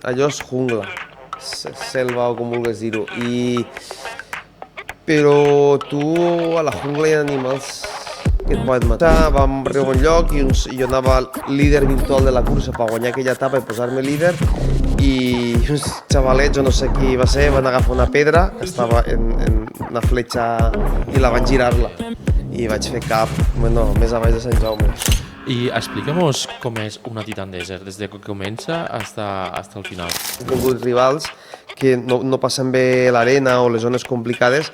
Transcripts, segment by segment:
allò és jungla, selva o com vulguis dir-ho, però tu a la jungla hi ha animals que et poden matar. Vam arribar a un lloc i jo anava líder virtual de la cursa per guanyar aquella etapa i posar-me líder, i uns xavalets, o no sé qui va ser, van agafar una pedra que estava en una fletxa i la van girar-la i vaig fer cap, més avall de Sant Jaume. I explica'm-nos com és una Titan Desert, des de que comença hasta el final. He tingut rivals que no passen bé l'arena o les zones complicades,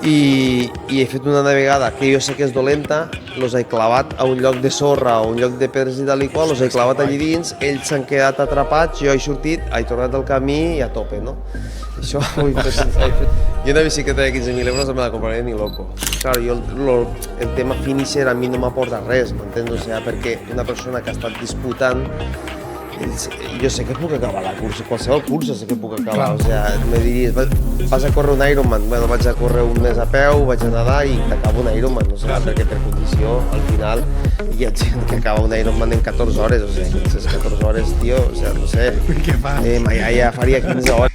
i he fet una navegada que jo sé que és dolenta, els he clavat a un lloc de sorra o un lloc de pedres i tal i qual, els he clavat allí dins, ells s'han quedat atrapats, jo he sortit, he tornat al camí i a tope, no? Això ho he fet. Jo una bicicleta de 15.000 euros no me la compraré ni loco. Claro, el tema finisher a mi no m'aporta res, m'entens? O sea, perquè una persona que ha estat disputant, jo sé que puc acabar la cursa, qualsevol cursa sé que puc acabar, o sea, me diries, vas a córrer un Ironman, bueno, vaig a córrer un mes a peu, vaig a nedar i t'acabo un Ironman, no sé, perquè per condició, al final, hi ha gent que acaba un Ironman en 14 hores, o sea, aquestes 14 hores, tio, o sea, no sé, ma iaia faria 15 hores.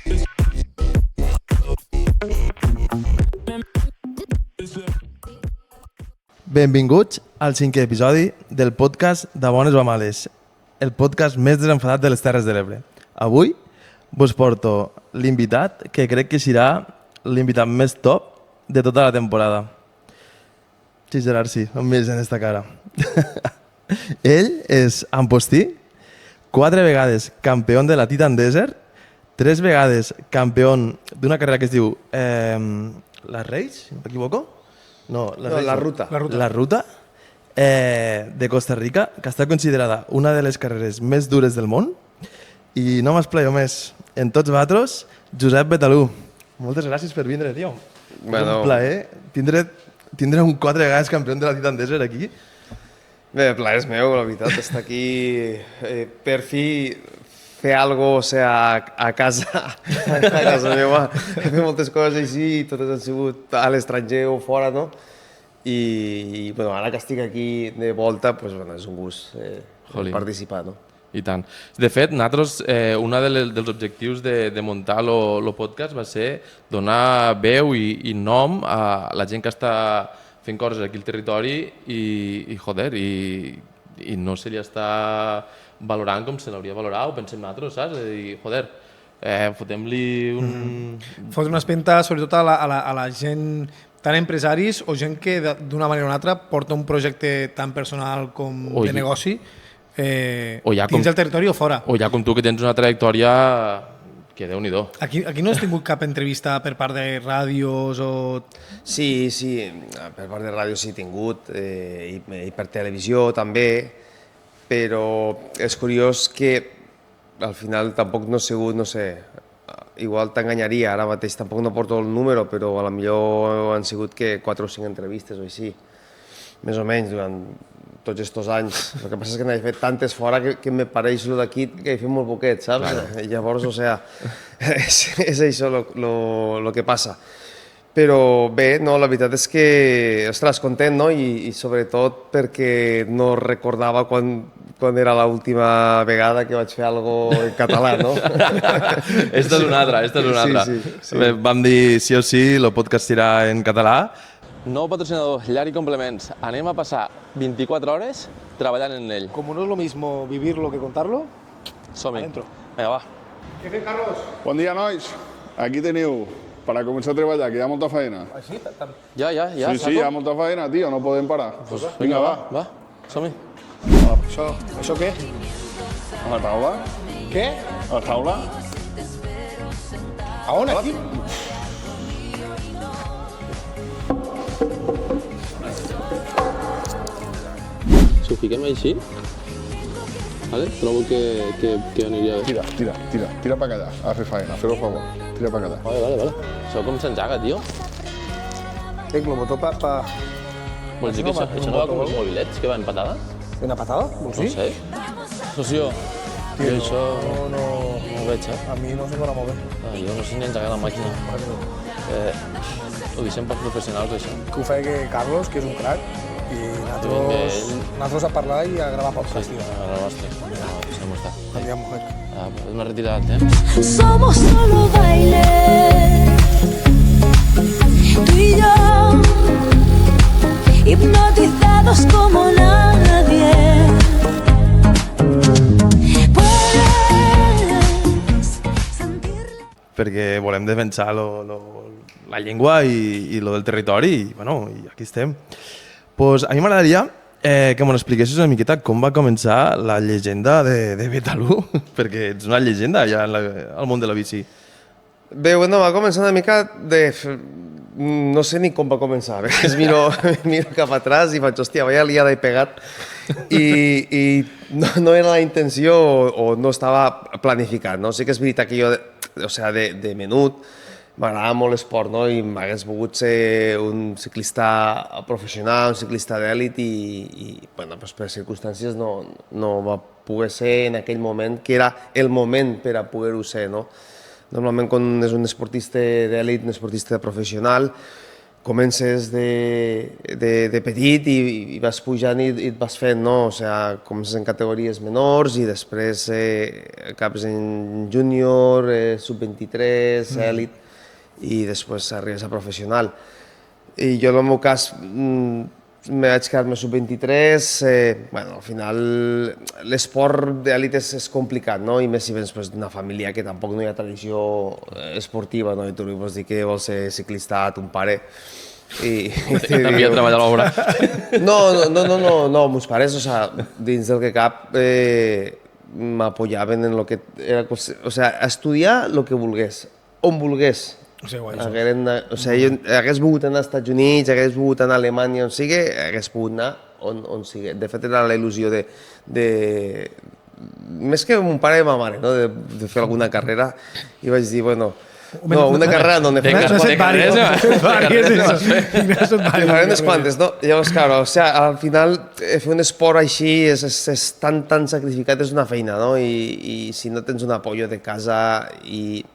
Benvinguts al 5è episodi del podcast de Bones o Males, el podcast més desenfadat de les Terres de l'Ebre. Avui vos porto l'invitat que crec que serà l'invitat més top de tota la temporada. Sí, Gerard, sí, no em mires en esta cara. Ell és Ampostí, 4 vegades campió de la Titan Desert, 3 vegades campió d'una carrera que es diu la Reis, m'equivoco? No, La ruta. La ruta de Costa Rica, que està considerada una de les carreres més dures del món. I no m'esplaio més. En tots vosaltres, Josep Betalú. Moltes gràcies per vindre, tio. Bueno, un plaer tindre un 4 vegades campió de la Titan Desert aquí. Bé, el plaer és meu, la veritat, estar aquí per fi fer alguna cosa, a casa meva. He fet moltes coses així, totes han sigut a l'estranger o fora, no? I bueno, ara que estic aquí de volta, pues, bueno, és un gust participar, no? I tant. De fet, nosaltres, un dels objectius de muntar el podcast va ser donar veu i nom a la gent que està fent coses aquí al territori i no se li està valorant com se l'hauria de valorar, ho pensem nosaltres, saps? És a dir, fotem-li un... Fotre una espenta, sobretot a la gent, tant empresaris o gent que d'una manera o una altra porta un projecte tan personal com de negoci dins el territori o fora. O ja com tu, que tens una trajectòria que Déu-n'hi-do. Aquí no has tingut cap entrevista per part de ràdios o... Sí, per part de ràdio sí he tingut, i per televisió també, però és curiós que al final tampoc no he sigut, no sé, igual t'enganyaria, ara mateix tampoc no porto el número, però a la millor han sigut que 4 o 5 entrevistes o així, més o menys durant tots aquests anys. El que passa és que n'he fet tantes fora que me pareix el d'aquí que he fet molt poquet, saps? Claro. Llavors, o sea, és això el que passa. Però bé, no, la veritat és que, ostres, content, no? I sobretot perquè no recordava quan era l'última vegada que vaig fer alguna cosa en català, no? Esta és una altra. Sí. Vam dir sí o sí, el podcast serà en català. Nou patrocinador, Llar i Complements. Anem a passar 24 hores treballant en ell. Como no es lo mismo vivirlo que contarlo, Som-hi. adentro. Vinga, va. Què fem, Carlos? Bon dia, nois. Aquí teniu, para començar a treballar, que hi ha molta feina. Així? Ja, Sí, hi ha molta feina, tio, no podem parar. Pues Vinga, va. Va, som-hi. Això què? A la taula? Què? A la taula? A on, aquí? Si ho fiquem així, vale? Trobo que aniria bé. Tira pa allà, a fer feina, fer-ho a favor. Tira pa allà. Vale. Això com s'enjaga, tio. Tengo el botó pa... Vols dir que això no va com els mobilets, que va en patada? Una patada? Vols No dir? sé. Socio, jo això No, no ho veig, a mi no se m'ha molt bé. Jo no sé ni engegar la màquina. Ho deixem per professionals, això. Que ho feia Carlos, que és un crac, i nosaltres a parlar i a gravar podcast, tio. A la nostra. No, deixem-ho estar. Adiós, mujer. És una retirada, Somos solo baile, tú y yo, hipnotizados como nadie. Puedes sentirla. Perquè volem defensar la llengua i lo del territori i, bueno, i aquí estem. Pues a mi m'agradaria que m'ho expliquessis una miqueta com va començar la llegenda de Betalú, perquè ets una llegenda ja al món de la bici. Bé, bueno, va començar una mica de... No sé ni com va començar. Miro cap atrás i faig, hòstia, vaya liada he pegat. I no era la intenció o no estava planificat, no? Sí que és veritat que jo, de menut, m'agradava molt l'esport, no? I m'hagués volgut ser un ciclista professional, un ciclista d'èlit i bueno, doncs per circumstàncies no va poder ser en aquell moment, que era el moment per a poder-ho ser, no? Normalment quan és un esportista d'èlit, un esportista professional, comences de petit i vas pujant i et vas fent, no? O sigui, comences en categories menors i després acabes en júnior, sub-23, èlit, i després arribes a professional. I jo en el meu cas me vaig quedar-me sub-23, bueno, al final l'esport d'èlit és complicat, no? I més si vens d'una família que tampoc no hi ha tradició esportiva, no? I tu li vols dir que vols ser ciclista a ton pare. I també a treballar a l'obra. No, meus pares, o sea, dins del que cap, m'apoyaven en lo que era, o sea, estudiar lo que volgués, on volgués. O sigui, jo hagués volgut anar als Estats Units, hagués volgut anar a Alemanya, on sigui, hagués pogut anar on sigui. De fet, era la il·lusió més que mon pare i ma mare, no? De fer alguna carrera, i vaig dir, bueno, no, una carrera no, ne faré unes quantes, no? Llavors, clar, o sigui, al final, fer un esport així és tan sacrificat, és una feina, no? I si no tens un apoyo de casa i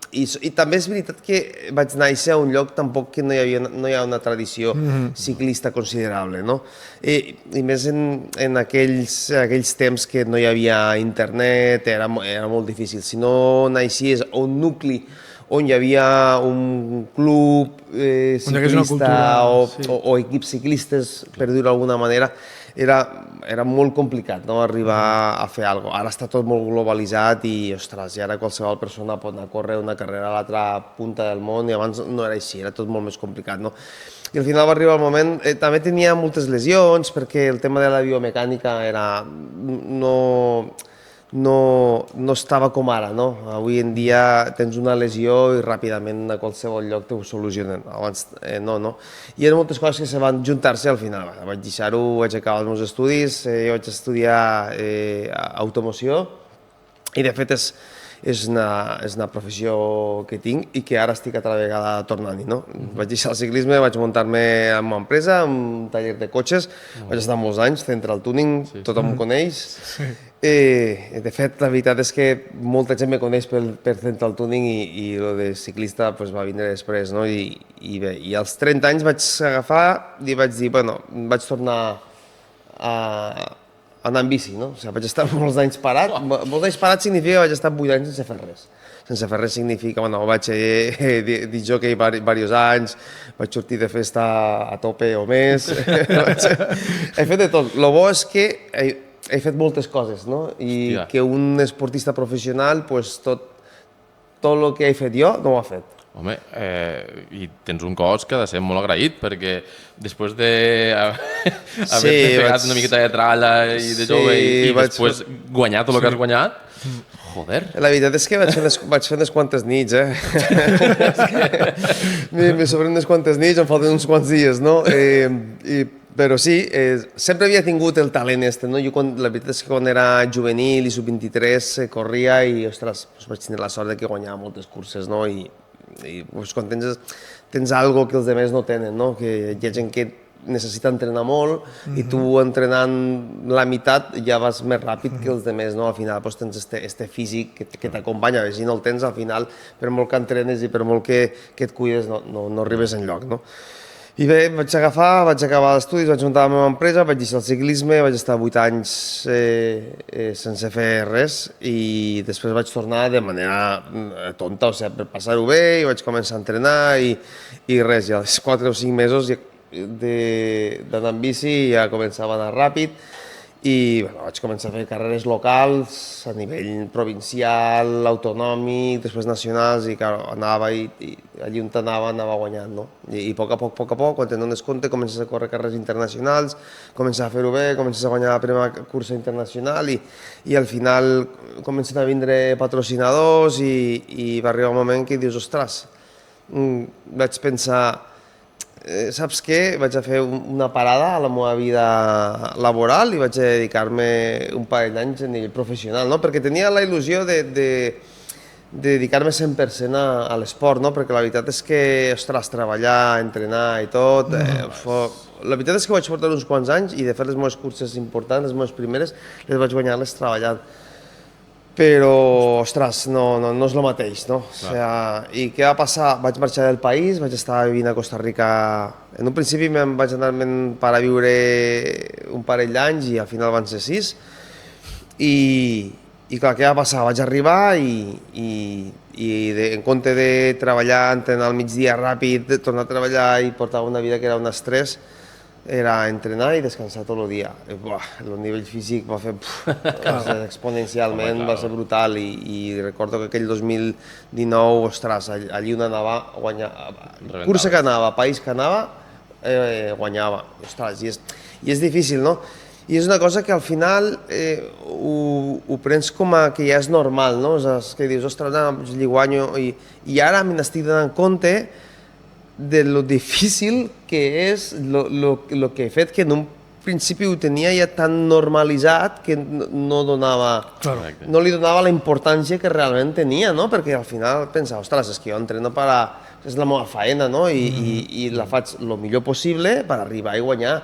també és veritat que vaig néixer a un lloc tampoc que no hi ha una tradició ciclista considerable, no? I més en aquells temps que no hi havia internet, era molt difícil. Si no naixies a un nucli on hi havia un club ciclista o equips ciclistes, per dir-ho d'alguna manera, era molt complicat, no?, arribar a fer alguna cosa. Ara està tot molt globalitzat i, ostres, i ara qualsevol persona pot anar a córrer una carrera a l'altra punta del món i abans no era així, era tot molt més complicat, no? I al final va arribar el moment... També tenia moltes lesions perquè el tema de la biomecànica no estava com ara, no? Avui en dia tens una lesió i ràpidament a qualsevol lloc t'ho solucionen. Abans no. I hi ha moltes coses que se van juntar-se al final. Vaig deixar-ho, vaig acabar els meus estudis, jo vaig estudiar automoció i de fet és una professió que tinc i que ara estic altra vegada tornant-hi, no? Vaig deixar el ciclisme, vaig muntar-me en una empresa, en un taller de cotxes, vaig estar molts anys, Central Tuning, tothom em coneix. De fet, la veritat és que molta gent me coneix per Central Tuning i el de ciclista va vindre després, no? I bé, i als 30 anys vaig agafar i vaig dir, bueno, vaig tornar a anar en bici, no? O sigui, vaig estar molts anys parat. Molts anys parat significa que vaig estar 8 anys sense fer res. Sense fer res significa, bueno, vaig dir jockey diversos anys, vaig sortir de festa a tope o més. He fet de tot. El bo és que he fet moltes coses, no? I que un esportista professional, tot el que he fet jo, no ho ha fet. Home, i tens un cos que ha de ser molt agraït, perquè després d'haver-te pegat una miqueta de tralla i de jove i després guanyar tot el que has guanyat, joder. La veritat és que vaig fer unes quantes nits, Me sobren unes quantes nits, em falten uns quants dies, no? Però sí, sempre havia tingut el talent no? La veritat és que quan era juvenil i sub-23 corria i, ostres, vaig tenir la sort de que guanyava moltes curses, no? I quan tens alguna que els altres no tenen, no? Que hi ha gent que necessita entrenar molt i tu entrenant la meitat ja vas més ràpid que els altres, no? Al final tens este físic que t'acompanya, si no el tens al final, per molt que entrenes i per molt que et cuides no arribes enlloc, no? I bé, vaig acabar l'estudis, vaig muntar la meva empresa, vaig deixar el ciclisme, vaig estar 8 anys sense fer res i després vaig tornar de manera tonta, o sigui, per passar-ho bé, i vaig començar a entrenar i res, i als 4 o 5 mesos d'anar en bici ja començava a anar ràpid i bueno, vaig començar a fer carreres locals a nivell provincial, autonòmic, després nacionals i claro, anava i allí on anava guanyant, no? I a poc a poc, quan te'n dones compte, comences a córrer carreres internacionals, comences a fer-ho bé, comences a guanyar la primera cursa internacional i al final comencen a vindre patrocinadors i va arribar un moment que dius, ostres, vaig pensar, saps què? Vaig a fer una parada a la meva vida laboral i vaig a dedicar-me un parell d'anys a nivell professional, no? Perquè tenia la il·lusió de dedicar-me 100% a l'esport, no? Perquè la veritat és que, ostres, treballar, entrenar i tot, la veritat és que vaig portar uns quants anys i de fer les meves curses importants, les meves primeres, les vaig guanyar-les treballant. Però, ostres, no és el mateix, no? O sigui, i què va passar? Vaig marxar del país, vaig estar vivint a Costa Rica. En un principi me'n vaig anar-me'n per a viure un parell d'anys i al final van ser 6. I clar, què va passar? Vaig arribar i en compte de treballar, entrenar al migdia ràpid, tornar a treballar i portar una vida que era un estrès, era entrenar i descansar tot el dia. El nivell físic va fer exponencialment, va ser brutal i recordo que aquell 2019, ostres, allí on anava, cursa que anava, país que anava, guanyava. Ostres, i és difícil, no? I és una cosa que al final ho prens com a que ja és normal, no? És que dius, ostres, li guanyo i ara me n'estic donant compte de lo difícil que és lo que he fet, que en un principi ho tenia ja tan normalitzat que no li donava la importància que realment tenia, no? Perquè al final pensava, ostres, és que jo entreno és la meva faena, no? I la faig el millor possible per arribar i guanyar.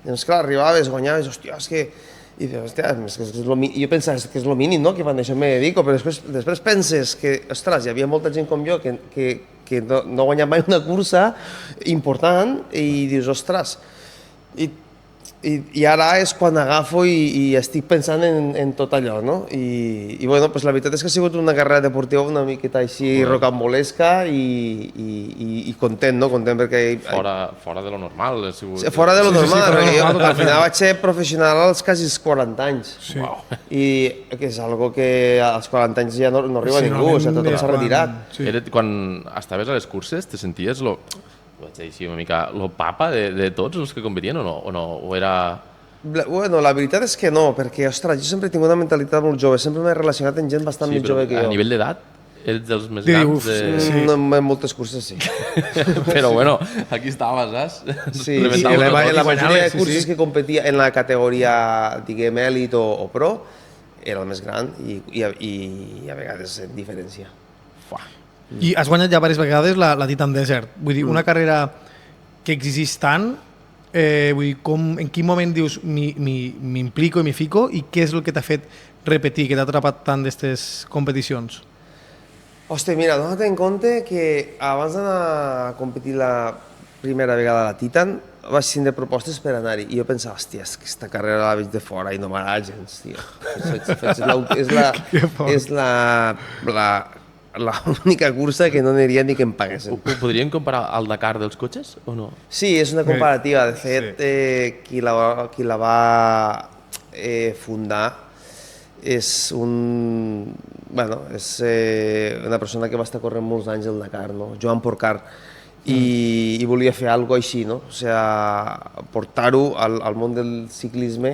Doncs clar, arribaves, guanyaves, hòstia, és que... I hòstia, jo pensava que és el mínim, no? Que van això me dedico, però després penses que, ostres, hi havia molta gent com jo que no ha guanyat mai una cursa important i dius, ostres, i ara és quan agafo i estic pensant en tot allò, no? I bueno, pues la veritat és que ha sigut una carrera deportiva una miqueta així rocambolesca i content, no? Content perquè... Fora de lo normal. Fora de lo normal, perquè jo al final vaig ser professional als quasi 40 anys. I que és algo que als 40 anys ja no arriba ningú, o sigui, tothom s'ha retirat. Quan estaves a les curses, te senties vaig dir així una mica, lo papa de tots els que competien o no? O era... Bueno, la veritat és que no, perquè, ostres, jo sempre he tingut una mentalitat molt jove, sempre m'he relacionat amb gent bastant més jove que jo. A nivell d'edat, ets dels més grans? En moltes curses sí. Però bueno, aquí estaves, saps? Sí, la majoria de curses que competia en la categoria, diguem, elit o pro, era el més gran i a vegades en diferència. I has guanyat ja diverses vegades la Titan Desert. Vull dir, una carrera que exigís tant, vull dir, en quin moment dius m'implico i m'hi fico i què és el que t'ha fet repetir, que t'ha atrapat tant d'aquestes competicions? Hòstia, mira, dona't en compte que abans d'anar a competir la primera vegada a la Titan vaig tindre propostes per anar-hi i jo pensava, hòstia, és que aquesta carrera la veig de fora i no m'agrada gens, tio. És l'única cursa que no aniria ni que em paguessin. Ho podríem comparar al Dakar dels cotxes o no? Sí, és una comparativa. De fet, qui la va fundar és una persona que va estar corrent molts anys al Dakar, no? Joan Porcar. I volia fer alguna cosa així, no? O sigui, portar-ho al món del ciclisme,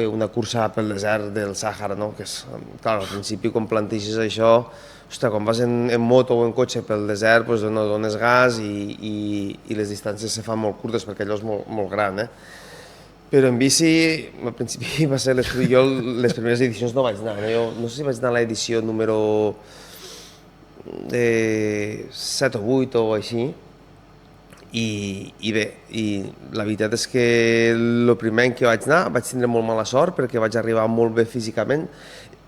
una cursa pel desert del Sàhara, no? Que és, clar, al principi quan planteges això, ostres, quan vas en moto o en cotxe pel desert, doncs no dones gas i les distàncies se fan molt curtes perquè allò és molt gran, Però en bici, al principi va ser jo les primeres edicions no vaig anar, jo no sé si vaig anar a l'edició número 7 o 8 o així, i bé, la veritat és que el primer any que vaig anar vaig tindre molt mala sort perquè vaig arribar molt bé físicament.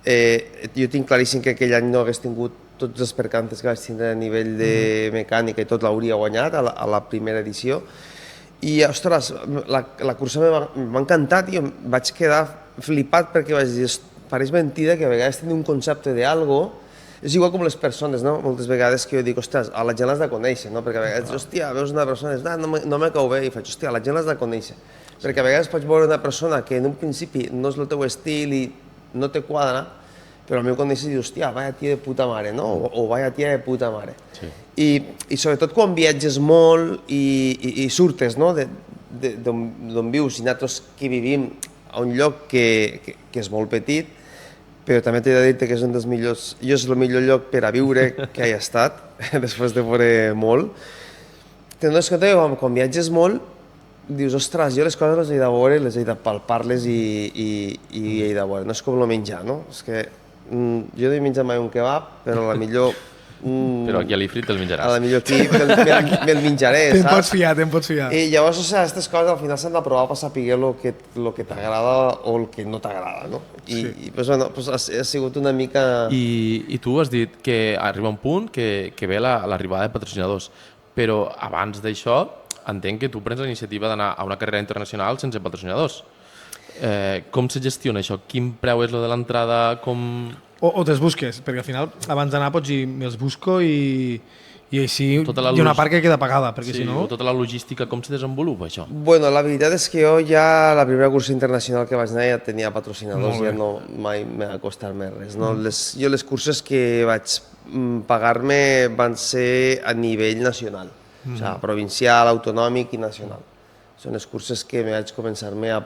Jo tinc claríssim que aquell any no hagués tingut tots els percances que vaig tindre a nivell de mecànica i tot l'hauria guanyat a la primera edició I, ostres, la cursa m'ha encantat i em vaig quedar flipat perquè vaig dir, pareix mentida que a vegades tenim un concepte d'algo. És igual com les persones, no? Moltes vegades que jo dic, ostres, a la gent l'has de conèixer, no? Perquè a vegades, hòstia, veus una persona i dius, no me cau bé, i faig, hòstia, la gent l'has de conèixer. Perquè a vegades pots veure una persona que en un principi no és el teu estil i no te quadra, però al meu conèixer dius, hòstia, vaya tia de puta mare, no? O vaya tia de puta mare. Sí. I sobretot quan viatges molt i surtes, no? D'on vius i nosaltres que vivim a un lloc que és molt petit, però també t'he de dir que és un dels millors, jo és el millor lloc per a viure que he estat, després de veure molt. Te'n dones compte que quan viatges molt, dius, ostres, jo les coses les he de veure, les he de palpar-les i he de veure. No és com el menjar, no? És que jo no he menjat mai un kebab, però la millor... Però aquí a l'Ifrit te'l menjaràs. A la millor aquí me'l menjaré, saps? Te'n pots fiar. I llavors, o sigui, aquestes coses al final s'han de provar per saber el que t'agrada o el que no t'agrada, no? I pues, bueno, pues, ha sigut una mica... I tu has dit que arriba un punt que ve l'arribada de patrocinadors, però abans d'això entenc que tu prens la iniciativa d'anar a una carrera internacional sense patrocinadors. Com se gestiona això? Quin preu és lo de l'entrada? O te'ls busques, perquè al final abans d'anar pots dir me'ls busco i així hi ha una part que queda pagada, perquè sí, si no... Tota la logística, com se desenvolupa això? Bueno, la veritat és que jo ja la primera cursa internacional que vaig anar ja tenia patrocinadors, ja no mai m'ha costat-me res. No? Jo les curses que vaig pagar-me van ser a nivell nacional, o sigui, provincial, autonòmic i nacional. Són les curses que vaig començar-me a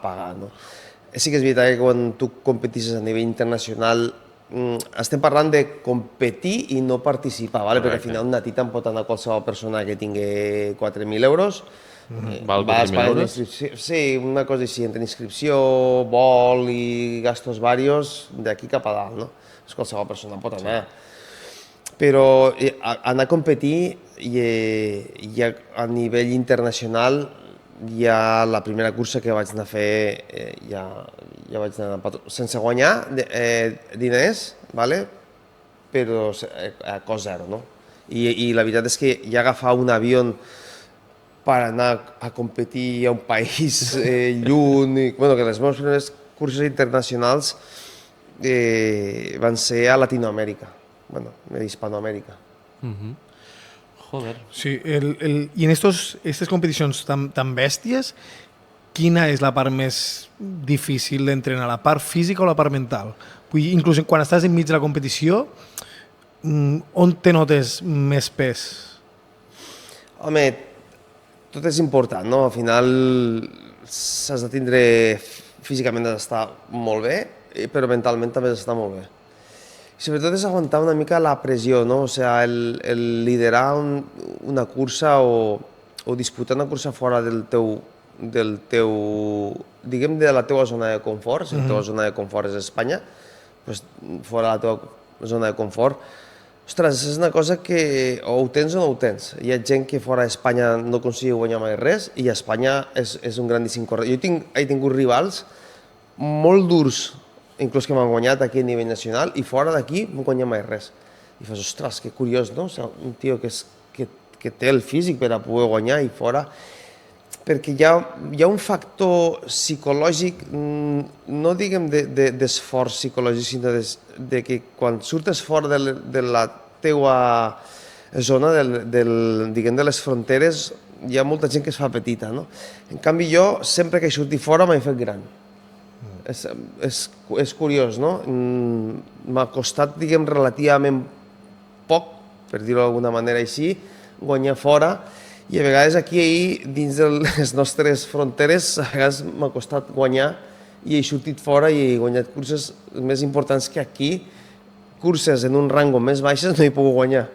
pagar. No? Sí que és veritat que quan tu competisses a nivell internacional estem parlant de competir i no participar, ¿vale? Perquè al final una tita em pot anar qualsevol persona que tingui 4.000 euros. Val 4.000 euros? Sí, una cosa així, entre inscripció, vol i gastos varios, d'aquí cap a dalt, no? Qualsevol persona pot anar. Però anar a competir i a nivell internacional ja la primera cursa que vaig anar a fer ja vaig anar sense guanyar diners, ¿vale? Però a cost zero, no? I la veritat és que ja agafar un avió per anar a competir a un país lluny, bueno, que les meves primeres curses internacionals van ser a Latinoamèrica, bueno, a Hispanoamèrica. Joder. Sí, i en aquestes competicions tan bèsties, quina és la part més difícil d'entrenar, la part física o la part mental? Vull dir, inclús quan estàs enmig de la competició, on te notes més pes? Home, tot és important, no? Al final s'has de tindre... Físicament has d'estar molt bé, però mentalment també has d'estar molt bé. I sobretot és aguantar una mica la pressió, no? O sigui, el liderar una cursa o disputar una cursa fora del teu, diguem, de la teva zona de confort, si la teva zona de confort és Espanya, doncs fora de la teva zona de confort, ostres, és una cosa que o ho tens o no ho tens. Hi ha gent que fora d'Espanya no aconsegueix guanyar mai res i a Espanya és un grandíssim corredor. Jo he tingut rivals molt durs, inclús que m'han guanyat aquí a nivell nacional, i fora d'aquí no guanya mai res. I fas, ostres, que curiós, no? O sigui, un tio que té el físic per a poder guanyar i fora... Perquè hi ha un factor psicològic, no diguem d'esforç psicològic, sinó de que quan surtes fora de la teua zona, diguem, de les fronteres, hi ha molta gent que es fa petita, no? En canvi, jo, sempre que he sortit fora, m'he fet gran. És curiós, no? M'ha costat, diguem, relativament poc, per dir-ho d'alguna manera així, guanyar fora, i a vegades aquí, dins de les nostres fronteres, a vegades m'ha costat guanyar i he sortit fora i he guanyat curses més importants que aquí, curses en un rango més baixes no he pogut guanyar.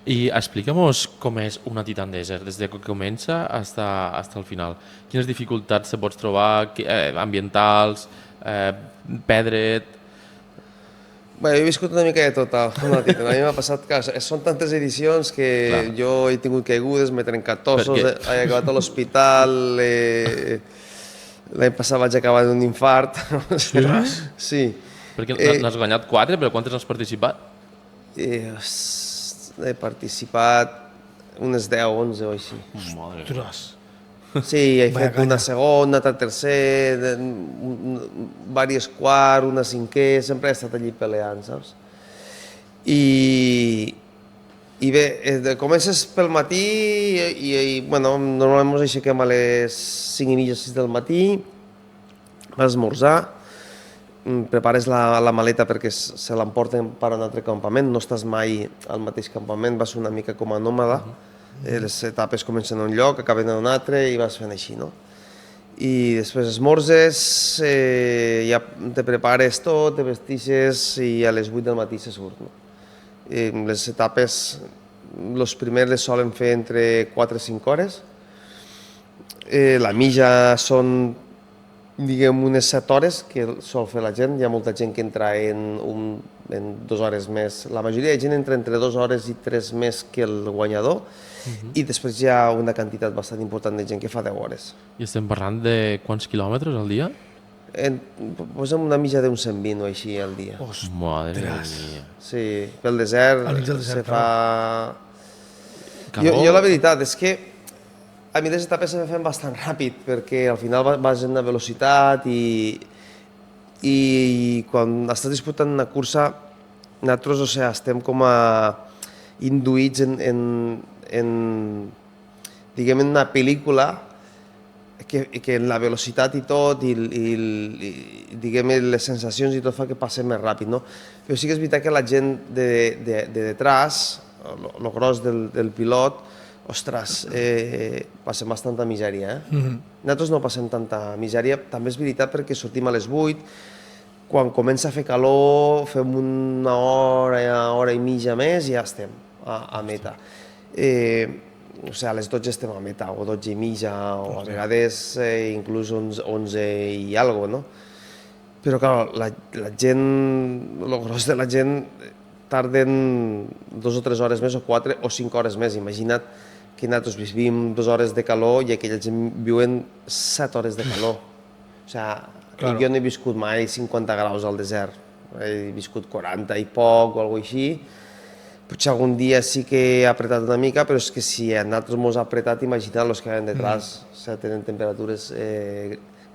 I explica'm-nos com és una Titan Desert, des que comença fins al final. Quines dificultats se pots trobar, ambientals, pedret... Bé, he viscut una mica de tot una Titan. A mi m'ha passat que són tantes edicions que jo he tingut caigudes, m'he trencat ossos, he acabat a l'hospital, l'any passat vaig acabar d'un infart. Sí. Perquè n'has guanyat 4, però quantes n'has participat? He participat unes 10 o 11 o així. Madre. Ostres. Sí, he Vaya fet una canya. segona, altra tercer, diversos quarts, una cinquè, sempre he estat allí peleant, saps? I bé, comences pel matí bueno, normalment ens aixequem a les 5:30, 6 del matí, vas a esmorzar, prepares la maleta perquè se l'emporten per a un altre campament, no estàs mai al mateix campament, vas una mica com a nòmada, les etapes comencen a un lloc, acaben a un altre i vas fent així, no? I després esmorzes, ja te prepares tot, te vestixes i a les 8 del matí se surt, no? Les etapes, els primers les solen fer entre 4 i 5 hores. La mitja són, diguem, unes 7 hores que sol fer la gent. Hi ha molta gent que entra en 2 hores més. La majoria de gent entra entre 2 hores i 3 més que el guanyador. I després hi ha una quantitat bastant important de gent que fa 10 hores. I estem parlant de quants quilòmetres al dia? Posem una mitja d'uns 120 o així al dia. Madre mia. Sí, pel desert, Al mig del desert, se fa... Calor. Jo la veritat és que a mi les etapes se me fan bastant ràpid perquè al final vas en una velocitat i quan estàs disputant una cursa nosaltres, o sigui, estem com a induïts diguem, en una pel·lícula que la velocitat i tot, diguem, les sensacions i tot fa que passi més ràpid, no? Però sí que és veritat que la gent de detrás, el gros del pilot, ostres, passem bastanta misèria, Nosaltres no passem tanta misèria, també és veritat perquè sortim a les 8, quan comença a fer calor fem una hora i mitja més i ja estem a meta. O sigui, a les 12 estem a meta, o 12 i mitja, o a vegades inclús 11 i alguna cosa, no? Però, clar, la gent, el gros de la gent tarden 2 o 3 hores més, o 4 o 5 hores més. Imagina't que nosaltres vivim 2 hores de calor i aquella gent viuen 7 hores de calor. O sigui, jo no he viscut mai 50 graus al desert, he viscut 40 i poc o alguna cosa així. Potser algun dia sí que he apretat una mica, però és que si a nosaltres ens ha apretat, imagina't els que van detrás, tenen temperatures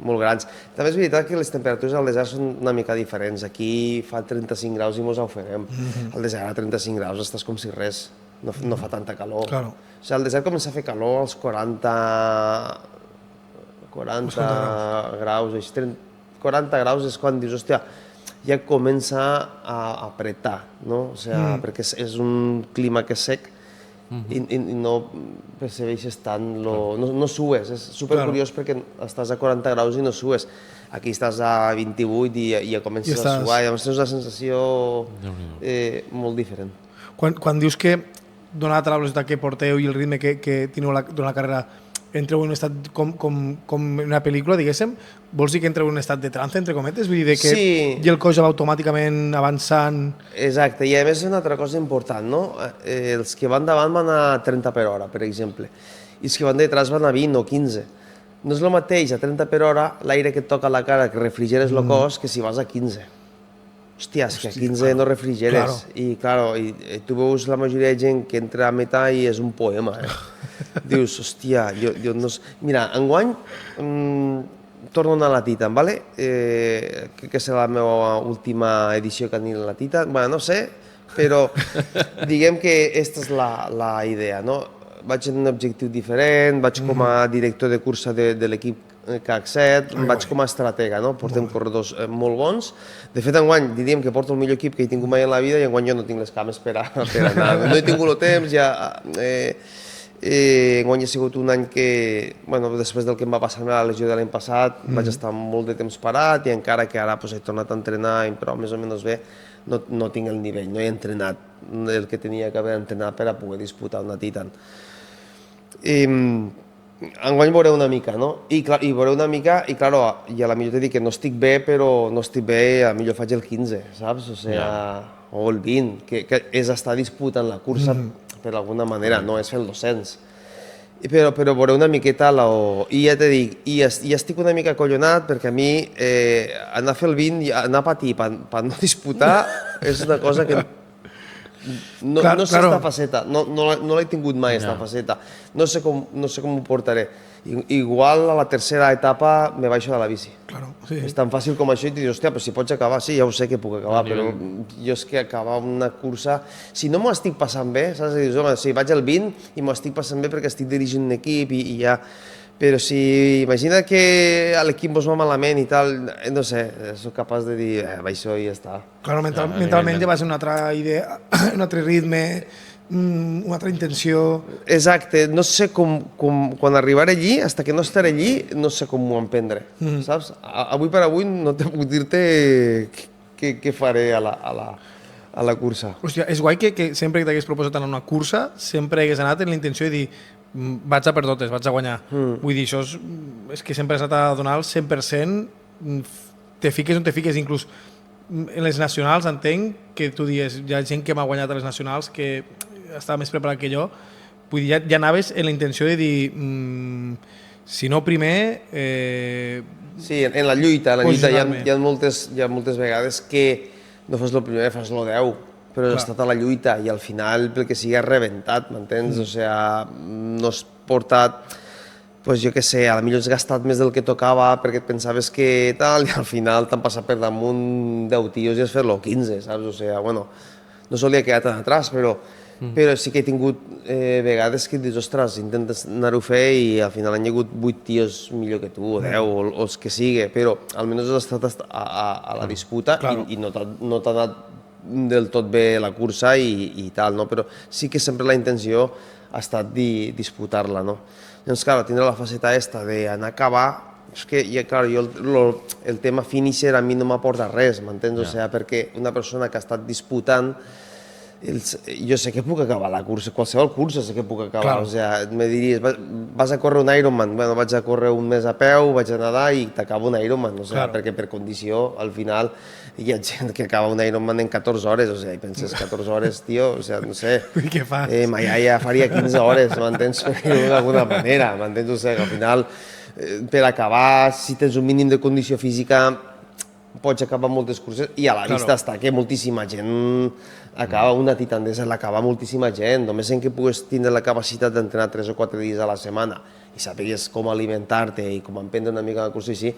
molt grans. També és veritat que les temperatures al desert són una mica diferents. Aquí fa 35 graus i ens ofeguem. Al desert a 35 graus estàs com si res, no fa tanta calor. Claro. O sigui, al desert comença a fer calor als 40 graus, 40 graus és quan dius, hòstia, ja comença a apretar, no? O sigui, perquè és un clima que és sec i no percebeixes tant, no sues, és supercuriós perquè estàs a 40 graus i no sues. Aquí estàs a 28 i ja comences a suar, i llavors tens una sensació molt diferent. Quan dius que, donat la velocitat que porteu i el ritme que teniu durant la carrera, entreu en un estat com una pel·lícula, diguéssim, vols dir que entreu en un estat de trance, entre cometes? Vull dir que i el cos ja va automàticament avançant... Exacte, i a més és una altra cosa important, no? Els que van davant van a 30 per hora, per exemple, i els que van detrás van a 20 o 15. No és el mateix a 30 per hora l'aire que et toca a la cara, que refrigeres el cos, que si vas a 15. Hòstia, és que a 15 no refrigeres. I, claro, tu veus la majoria de gent que entra a meta i és un poema, Dius, hòstia, jo no... Mira, enguany torno a anar a la Titan, ¿vale? Crec que serà la meva última edició que aniré a la Titan. Bueno, no sé, però diguem que aquesta és la idea, no? Vaig en un objectiu diferent, vaig com a director de cursa de l'equip CAC7, vaig com a estratega, no? Portem corredors molt bons. De fet, enguany diríem que porto el millor equip que he tingut mai en la vida i enguany jo no tinc les cames per anar. No he tingut el temps, ja... Enguany ha sigut un any que, bueno, després del que em va passar a la lesió de l'any passat, vaig estar molt de temps parat i encara que ara he tornat a entrenar, però més o menys bé, no tinc el nivell, no he entrenat el que tenia que haver entrenat per a poder disputar una Titan. Enguany veuré una mica, no? I veuré una mica, i claro, i a la millor t'he dit que no estic bé, però no estic bé, a millor faig el 15, saps? O sigui, o el 20, que és estar disputant la cursa per alguna manera, no és fer el 200. Però veuré una miqueta, i ja t'he dit, i estic una mica acollonat perquè a mi anar a fer el 20, anar a patir per no disputar, és una cosa que No sé esta faceta, no l'he tingut mai, esta faceta. No sé com ho portaré. Igual a la tercera etapa me baixo de la bici. Claro, sí. És tan fàcil com això i dius, hòstia, però si pots acabar, sí, ja ho sé que puc acabar, però jo és que acabar una cursa, si no m'ho estic passant bé, saps? Dius, home, si vaig al 20 i m'ho estic passant bé perquè estic dirigint un equip i ja... Però si imagina que l'equip mos va malament i tal, no sé, soc capaç de dir, baixo i ja està. Claro, mentalment ja vas una altra idea, un altre ritme, una altra intenció... Exacte, no sé quan arribaré allí, fins que no estaré allí, no sé com m'ho emprendre, saps? Avui per avui no te puc dir-te què faré a la cursa. Hòstia, és guai que sempre que t'hagués proposat anar a una cursa, sempre hagués anat en la intenció de dir vaig a per totes, vaig a guanyar. Vull dir, això és que sempre has anat a donar el 100%, te fiques on te fiques, inclús en les nacionals entenc que tu dius, hi ha gent que m'ha guanyat a les nacionals que estava més preparat que jo, vull dir, ja anaves en la intenció de dir si no primer... Sí, en la lluita hi ha moltes vegades que no fas el primer, fas el 10, però has estat a la lluita i al final, pel que sigui, has rebentat, m'entens? O sigui, no has portat, pues jo què sé, a la millor has gastat més del que tocava perquè et pensaves que tal, i al final t'han passat per damunt 10 tios i has fet-lo 15, saps? O sigui, bueno, no solia quedar tan atrás, però sí que he tingut vegades que dius, ostres, intentes anar-ho a fer i al final han hagut 8 tios millor que tu, o 10, o els que sigui, però almenys has estat a la disputa i no t'ha anat del tot bé la cursa i tal, no? Però sí que sempre la intenció ha estat disputar-la, no? Llavors, clar, tindre la faceta d'anar a acabar, és que, clar, el tema finisher a mi no m'aporta res, m'entens? O sigui, perquè una persona que ha estat disputant, jo sé que puc acabar la cursa, qualsevol cursa sé que puc acabar, o sigui, me diries, vas a córrer un Ironman, bueno, vaig a córrer un mes a peu, vaig a nedar i t'acabo un Ironman, o sigui, perquè per condició, al final, hi ha gent que acaba un Ironman en 14 hores, o sigui, penses 14 hores, tio, o sigui, no sé, què fas? Ma iaia faria 15 hores, m'entens, per dir-ho d'alguna manera, m'entens, o sigui, al final, per acabar, si tens un mínim de condició física, pots acabar moltes curses i a la vista està que moltíssima gent acaba, una titandesa l'acaba moltíssima gent, només en que pugues tindre la capacitat d'entrenar 3 o 4 dies a la setmana i sàpigues com alimentar-te i com emprendre una mica la cursa així,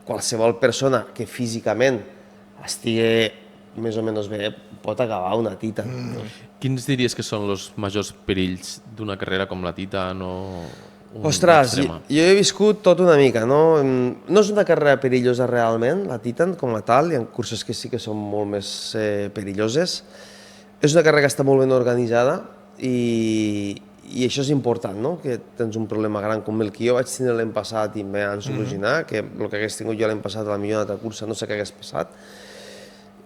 qualsevol persona que físicament estigui més o menys bé pot acabar una Titan. Quins diries que són els majors perills d'una carrera com la Titan o... Ostres, jo he viscut tot una mica, no? No és una carrera perillosa realment, la Titan com a tal, hi ha curses que sí que són molt més perilloses. És una carrera que està molt ben organitzada i això és important, no? Que tens un problema gran com el que jo vaig tenir l'any passat i m'han solucionat, que el que hagués tingut jo l'any passat a la millor altra cursa no sé què hagués passat.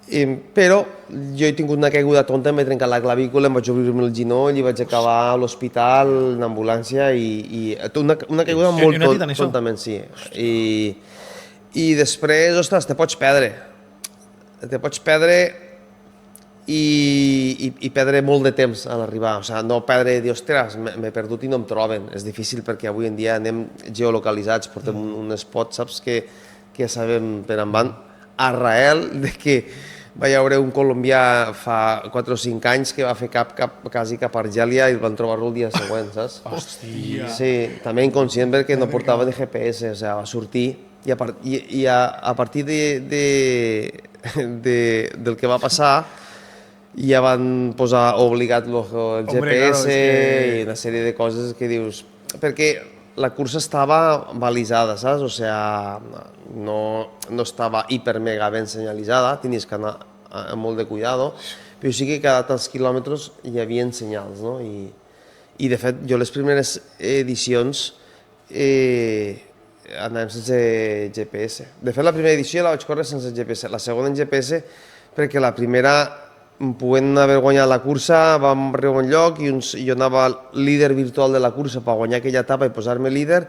Però jo he tingut una caiguda tonta, m'he trencat la clavícula, em vaig obrir-me el genoll i vaig acabar a l'hospital, en ambulància, i una caiguda molt tontament, sí. I després, ostres, te pots perdre i perdre molt de temps a l'arribar, o sigui, no perdre, dir, ostres, m'he perdut i no em troben. És difícil perquè avui en dia anem geolocalitzats, portem un spot, saps, que ja sabem per on van, arrel de que va haver un colombià fa 4 o 5 anys que va fer quasi cap a Argèlia i van trobar-lo el dia següent, saps? Hòstia! Sí, també inconscient perquè no portava ni GPS, o sigui, va sortir i a partir del que va passar ja van posar obligat el GPS i una sèrie de coses que dius... Perquè la cursa estava balisada, saps? O sigui, no estava hiper mega ben senyalitzada, tenies que anar amb molt de cuidado, però sí que cada tants quilòmetres hi havia senyals, no? I de fet, jo les primeres edicions anàvem sense GPS. De fet, la primera edició la vaig córrer sense GPS, la segona en GPS perquè la primera, podent haver guanyat la cursa, vam arribar a un lloc i jo anava líder virtual de la cursa per guanyar aquella etapa i posar-me líder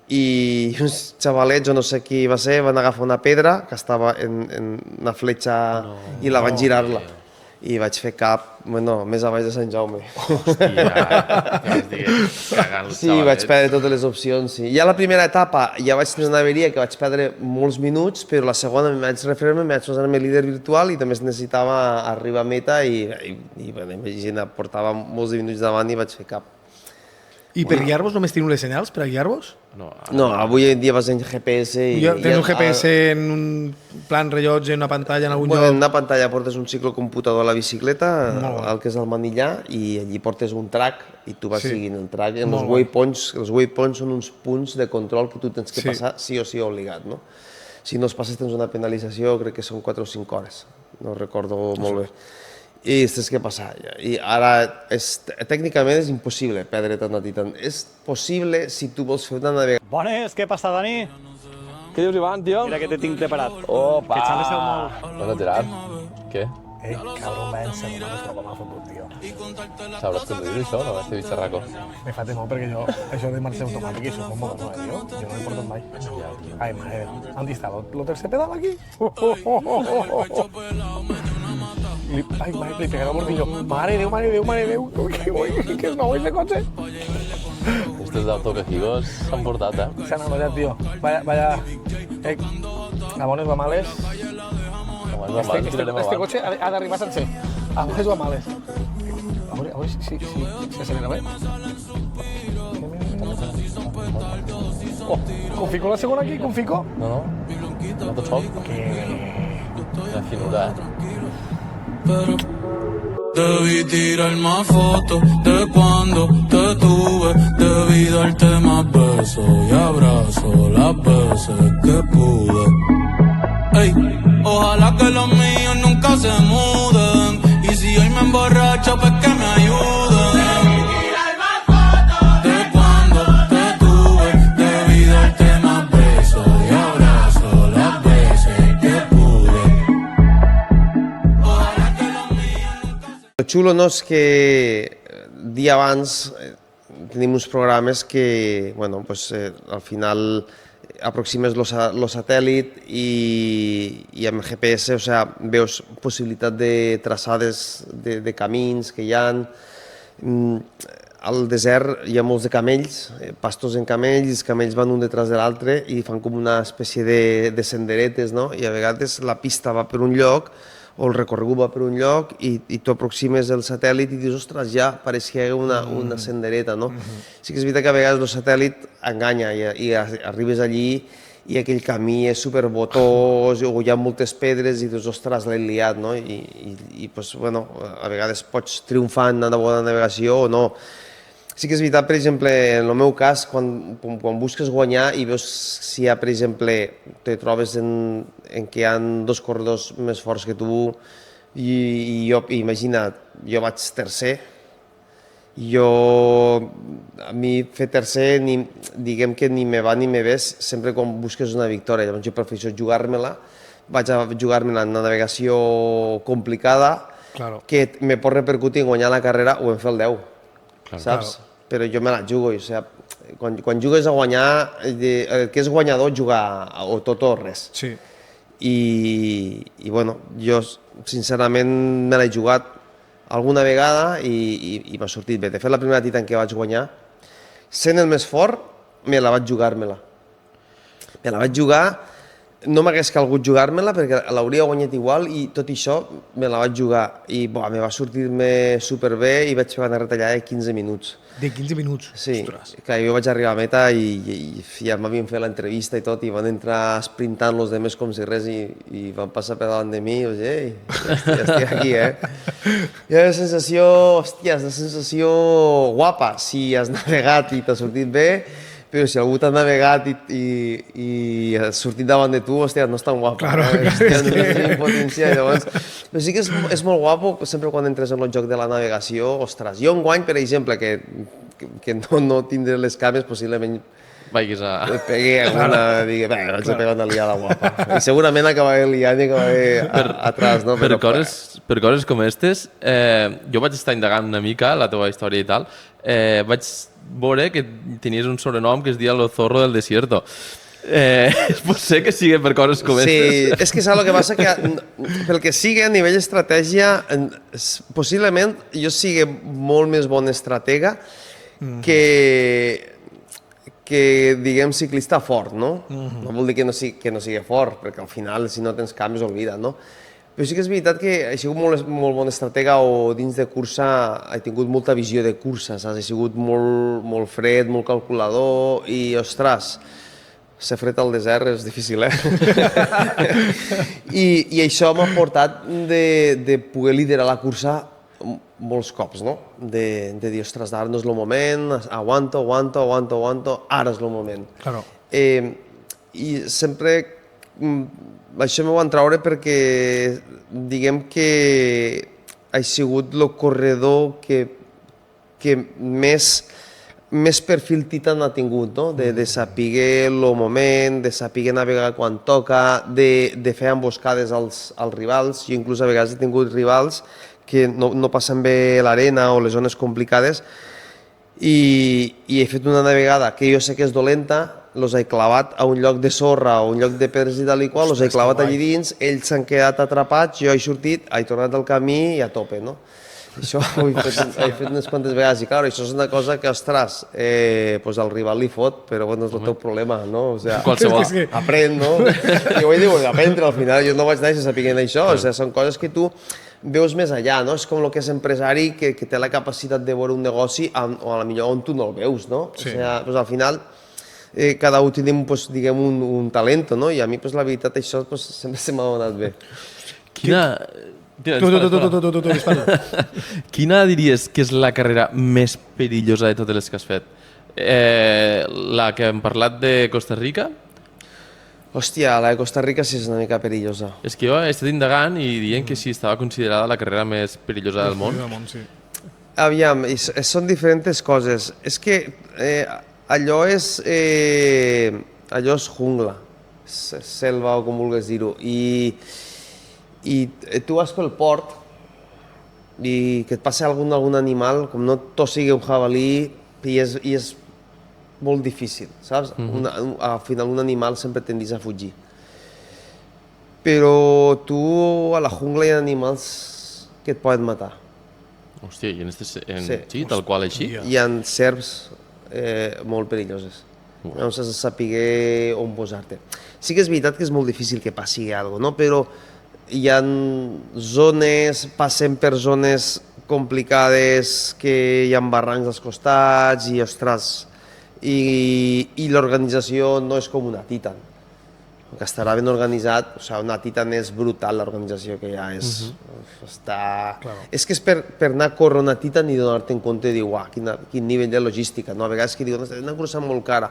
i uns xavalets, o no sé qui va ser, van agafar una pedra que estava en una fletxa i la van girar-la. i vaig fer cap, bueno, més a baix de Sant Jaume. Hòstia, que estigués cagant el Sí, vaig perdre totes les opcions, sí. Ja la primera etapa ja vaig tenir una averia que vaig perdre molts minuts, però la segona em vaig refer-me, em vaig posar-me líder virtual i també necessitava arribar a meta i bueno, imagina, portava molts de minuts davant i vaig fer cap. I per guiar-vos només teniu les senyals per a guiar-vos? No, avui en dia vas en GPS i... Tens un GPS en un plan rellotge, en una pantalla, en algun Bueno, en lloc? una pantalla portes un ciclocomputador a la bicicleta, el que és el manillar, i allí portes un track i tu vas seguint el track. En els waypoints són uns punts de control que tu tens que passar sí o sí obligat, no? Si no els passes tens una penalització, crec que són 4 o 5 hores, no recordo molt bé. I tens que passar. I ara, tècnicament és impossible perdre tant a Titan. És possible si tu vols fer una navegació. Bones, què passa, Dani? Què dius, Ivan, tio? Mira que te tinc preparat. Opa! Que xaleseu molt. Bueno, Gerard, què? Cabrón, vaya en segon, és una bomba de futbol, tio. Sabràs conduir això, no? Este bitxarraco. Me fa temor perquè jo, això de marxa automàtica, això és molt moderno, tio. Jo no he portat mai. Ai, mare, on està lo tercer pedal aquí? Ai, mare, li pegaré el bordillo. Mare Déu, mare Déu, mare Déu. Que és nou, este cotxe. Estos d'autocajigos s'han portat, S'han anat, tio. Vaya... A bones o a males, este cotxe ha d'arribar sencer. A bones o a males. A veure si s'acelera bé. Oh, confico la segona aquí, confico. No, te xoc. Una finura, Debí tirar más fotos de cuando te tuve. Debí darte más besos y abrazos las veces que pude. Ey, ojalá que los míos nunca se muden. Y si hoy me emborracho, pues que me ayuden. Debí tirar más fotos de cuando te tuve. Debí darte más besos y abrazos las veces que pude. Ojalá que los míos nunca se... Lo xulo no és que dia abans tenim uns programes que, bueno, pues, al final aproximes lo satèl·lit i amb el GPS, o sea, veus possibilitat de traçades de camins que hi ha. Al desert hi ha molts de camells, pastos en camells, i els camells van un detrás de l'altre i fan com una espècie de senderetes, no? I a vegades la pista va per un lloc o el recorregut va per un lloc i tu aproximes el satèl·lit i dius, ostres, ja pareix que hi ha una sendereta, no? Sí que és veritat que a vegades el satèl·lit enganya i arribes allí i aquell camí és superbotós o hi ha moltes pedres i dius, ostres, l'he liat, no? I pues, bueno, a vegades pots triomfar en una bona navegació o no. Sí que és veritat, per exemple, en el meu cas, quan busques guanyar i veus si hi ha, per exemple, te trobes en què hi ha 2 corredors més forts que tu i jo, imagina't, jo vaig tercer, a mi fer tercer, diguem que ni me va ni me ves sempre quan busques una victòria, llavors jo prefereixo jugar-me-la, vaig a jugar-me-la en una navegació complicada que me pot repercutir en guanyar la carrera o en fer el 10, saps? Però jo me la jugo, o sigui, quan jugues a guanyar, el que és guanyador juga o tot o res. Sí. I bueno, jo sincerament me l'he jugat alguna vegada i m'ha sortit bé. De fet, la primera Titan que vaig guanyar, sent el més fort, me la vaig jugar-me-la. Me la vaig jugar, no m'hagués calgut jugar-me-la perquè l'hauria guanyat igual i tot i això me la vaig jugar i me va sortir-me superbé i vaig fer una retallada de 15 minuts. De 15 minuts? Sí, clar, jo vaig arribar a meta i ja m'havien fet l'entrevista i tot i van entrar sprintant los demés com si res i van passar per davant de mi i vaig dir, ei, ja estic aquí, I la sensació, hòstia, és una sensació guapa si has navegat i t'ha sortit bé, però si algú t'ha navegat i ha sortit davant de tu, hòstia, no és tan guapo. Claro, però sí que és molt guapo sempre quan entres en el joc de la navegació, ostres, jo enguany, per exemple, que no tindré les cames, possiblement vagis a... pegué alguna, digui, vaig a pegar una liada guapa. I segurament acabaré liant i acabaré atrás, no? Per coses com aquestes, jo vaig estar indagant una mica la teva història i tal, vaig veure que tenies un sobrenom que es deia Lo Zorro del Desierto. Pot ser que sigui per coses com Sí, aquestes. és que saps el que passa? Que pel que sigui a nivell estratègia, possiblement jo sigui molt més bon estratega que diguem, ciclista fort, no? No vol dir que no sigui fort, perquè al final, si no tens canvis, oblida't, no? Però sí que és veritat que he sigut molt bon estratega o dins de cursa he tingut molta visió de cursa, saps? He sigut molt fred, molt calculador i, ostres, ser fred al desert és difícil, I això m'ha portat de poder liderar la cursa molts cops, no? De dir, ostres, ara no és el moment, aguanto, ara és el moment. Claro. I sempre això m'ho van treure perquè diguem que ha sigut el corredor que més perfil titan ha tingut, no? De saber el moment, de saber navegar quan toca, de fer emboscades als rivals. Jo inclús a vegades he tingut rivals que no passen bé l'arena o les zones complicades i he fet una navegada que jo sé que és dolenta, els he clavat a un lloc de sorra o un lloc de pedres i tal i qual, els he clavat allí dins, ells s'han quedat atrapats, jo he sortit, he tornat al camí i a tope, no? Això ho he fet unes quantes vegades i, clar, això és una cosa que, ostres, pues al rival li fot, però bueno, és el teu problema, no? O sea, qualsevol. Aprèn, no? I ho he dit, aprendre, al final jo no vaig anar sense saber això, o sea, són coses que tu veus més allà, no? És com el que és empresari que té la capacitat de veure un negoci o a la millor on tu no el veus, no? Sí. O sea, pues al final cada un tenim, pues, diguem, un talent, no? I a mi, pues, la veritat, això pues, sempre se m'ha donat bé. Tu, dispara. Quina diries que és la carrera més perillosa de totes les que has fet? La que hem parlat de Costa Rica? Hòstia, la de Costa Rica sí és una mica perillosa. És que jo he estat indagant i dient que sí estava considerada la carrera més perillosa del món. Sí. Aviam, són diferents coses. És que allò és jungla, selva o com vulguis dir-ho. I tu vas pel port i que et passi algun animal, com no tot sigui un jabalí, i és molt difícil, saps? Al final un animal sempre tendís a fugir. Però tu a la jungla hi ha animals que et poden matar. Hòstia, i sí, tal qual així? Hi ha serps molt perilloses. No saps saber on posar-te. Sí que és veritat que és molt difícil que passi alguna cosa, no? Però hi ha zones, passem per zones complicades, que hi ha barrancs als costats i, ostres, i l'organització no és com una Titan. Que estarà ben organitzat, o sigui, una Titan és brutal l'organització que hi ha, és que és per anar a córrer una Titan i donar-te en compte i dir, uah, quin nivell de logística, no? A vegades que diuen, una cursa molt cara,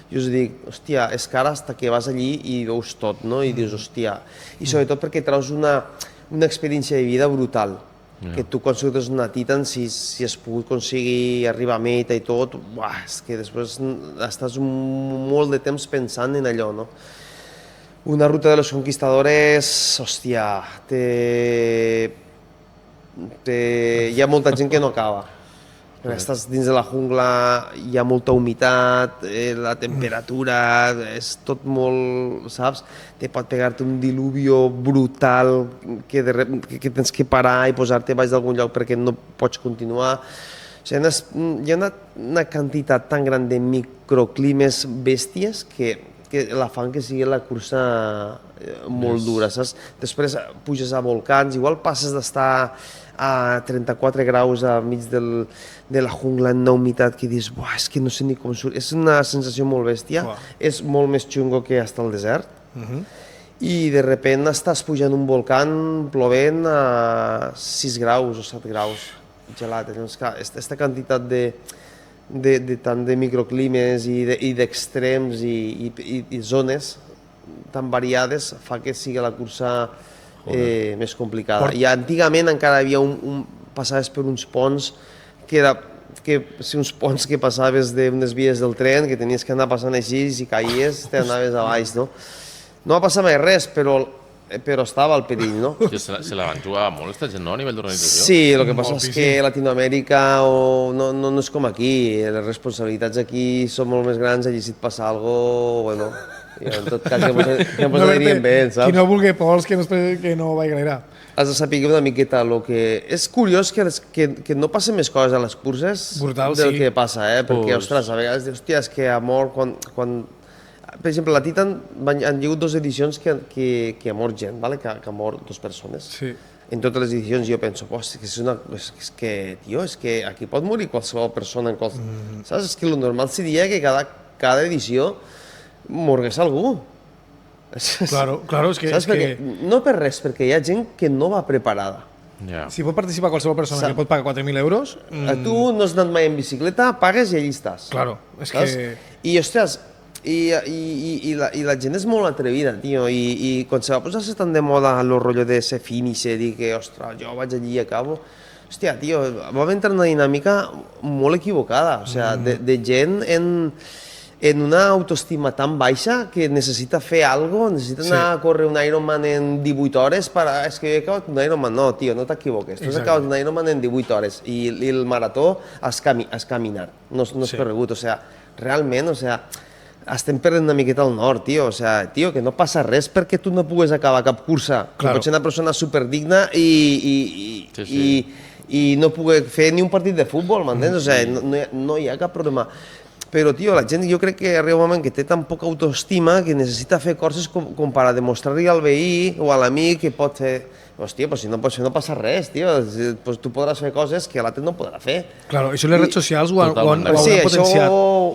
jo us dic, hòstia, és cara fins que vas allí i veus tot, no? I dius, hòstia, i sobretot perquè traus una experiència de vida brutal, que tu quan surtes una Titan, si has pogut aconseguir arribar a meta i tot, uah, és que després estàs molt de temps pensant en allò, no? Una ruta de los conquistadores, hòstia, hi ha molta gent que no acaba. Estàs dins de la jungla, hi ha molta humitat, la temperatura, és tot molt, saps? Te pot pegar-te un diluvio brutal que tens que parar i posar-te baix d'algun lloc perquè no pots continuar. O sigui, hi ha una quantitat tan gran de microclimes bèsties que la fan que sigui la cursa molt dura, saps? Després puges a volcans, igual passes d'estar a 34 graus al mig de la jungla en una humitat que dius, buah, és que no sé ni com surt. És una sensació molt bèstia, és molt més xungo que estar al desert. I de sobte estàs pujant un volcán plovent a 6 graus o 7 graus, gelat. Llavors, clar, aquesta quantitat tant de microclimes i d'extrems i zones tan variades fa que sigui la cursa més complicada. I antigament encara hi havia passaves per uns ponts uns ponts que passaves d'unes vies del tren, que tenies que anar passant així, i si caïes t'anaves a baix, no? No va passar mai res, però estava al perill, no? Se la van jugar molt, esta gent, no, a nivell d'organització? Sí, el que passa és que a Latinoamèrica no és com aquí, les responsabilitats aquí són molt més grans, allí si et passa alguna cosa, bueno, I en tot cas, que mos anirien bé, saps? Qui no vulgui pols, que no va gaire. Has de saber una miqueta el que... És curiós que no passen més coses a les curses Brutal, del sí. que passa, perquè, ostres, a vegades dius, hòstia, és que ha mort quan... Per exemple, la Titan han hagut 2 edicions que ha mort gent, ¿vale? Que ha mort 2 persones. Sí. En totes les edicions jo penso, tio, és que aquí pot morir qualsevol persona. Saps? És que el normal seria que cada edició morgués algú. Claro, és que... Saps? Perquè, no per res, perquè hi ha gent que no va preparada. Ja. Si pot participar qualsevol persona que pot pagar 4.000 euros... Tu no has anat mai en bicicleta, pagues i allà estàs. Claro, és saps? que... I, ostres, i la gent és molt atrevida, tio, i quan se va posar tan de moda el rotllo de ser finisher i que, ostres, jo vaig allí i acabo, hòstia, tio, vam entrar en una dinàmica molt equivocada, o sigui, de gent en una autoestima tan baixa que necessita fer alguna cosa, necessita anar a córrer un Ironman en 18 hores és que he acabat un Ironman. No, tio, no t'equivoques, tu has acabat un Ironman en 18 hores i el marató has caminar, no és corregut, o sigui, realment, o sigui, estem perdent una miqueta al nord, tio. O sigui, tio, que no passa res perquè tu no pugues acabar cap cursa. Claro. Pots ser una persona superdigna i no pugui fer ni un partit de futbol, m'entens? O sigui, no hi ha cap problema. Però, tio, la gent jo crec que arriba un moment que té tan poca autoestima que necessita fer coses com per demostrar-li al veí o a l'amic que pot fer... Hòstia, però si no pots fer no passa res, tio. Pues tu podràs fer coses que l'altre no podrà fer. Claro, això les redes socials ho han sí, potenciat. Això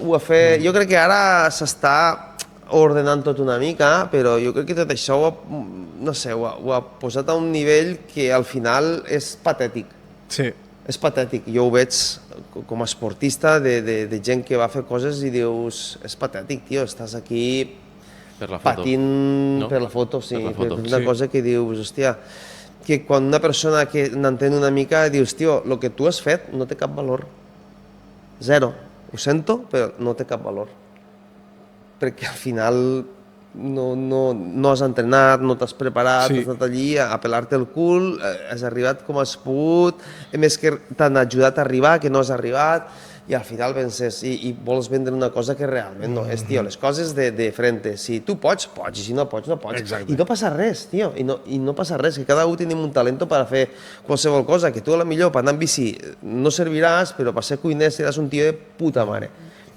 ho ha fet... Jo crec que ara s'està ordenant tot una mica, però jo crec que tot això no sé, ho ha posat a un nivell que al final és patètic. Sí. És patètic. Jo ho veig com a esportista de gent que va fer coses i dius, és patètic, tio, estàs aquí patint per la foto, sí, per una cosa que dius, hòstia, que quan una persona que n'entén una mica dius, tio, el que tu has fet no té cap valor. Zero. Ho sento, però no té cap valor. Perquè al final no has entrenat, no t'has preparat, has anat allí a pelar-te el cul, has arribat com has pogut, més que t'han ajudat a arribar, que no has arribat, i al final penses, i vols vendre una cosa que realment no és, tio, les coses de frente. Si tu pots, i si no pots, no pots. Exacte. I no passa res, tio, i no passa res, que cada un tenim un talent per a fer qualsevol cosa, que tu a la millor per anar en bici no serviràs, però per ser cuiner seràs un tio de puta mare.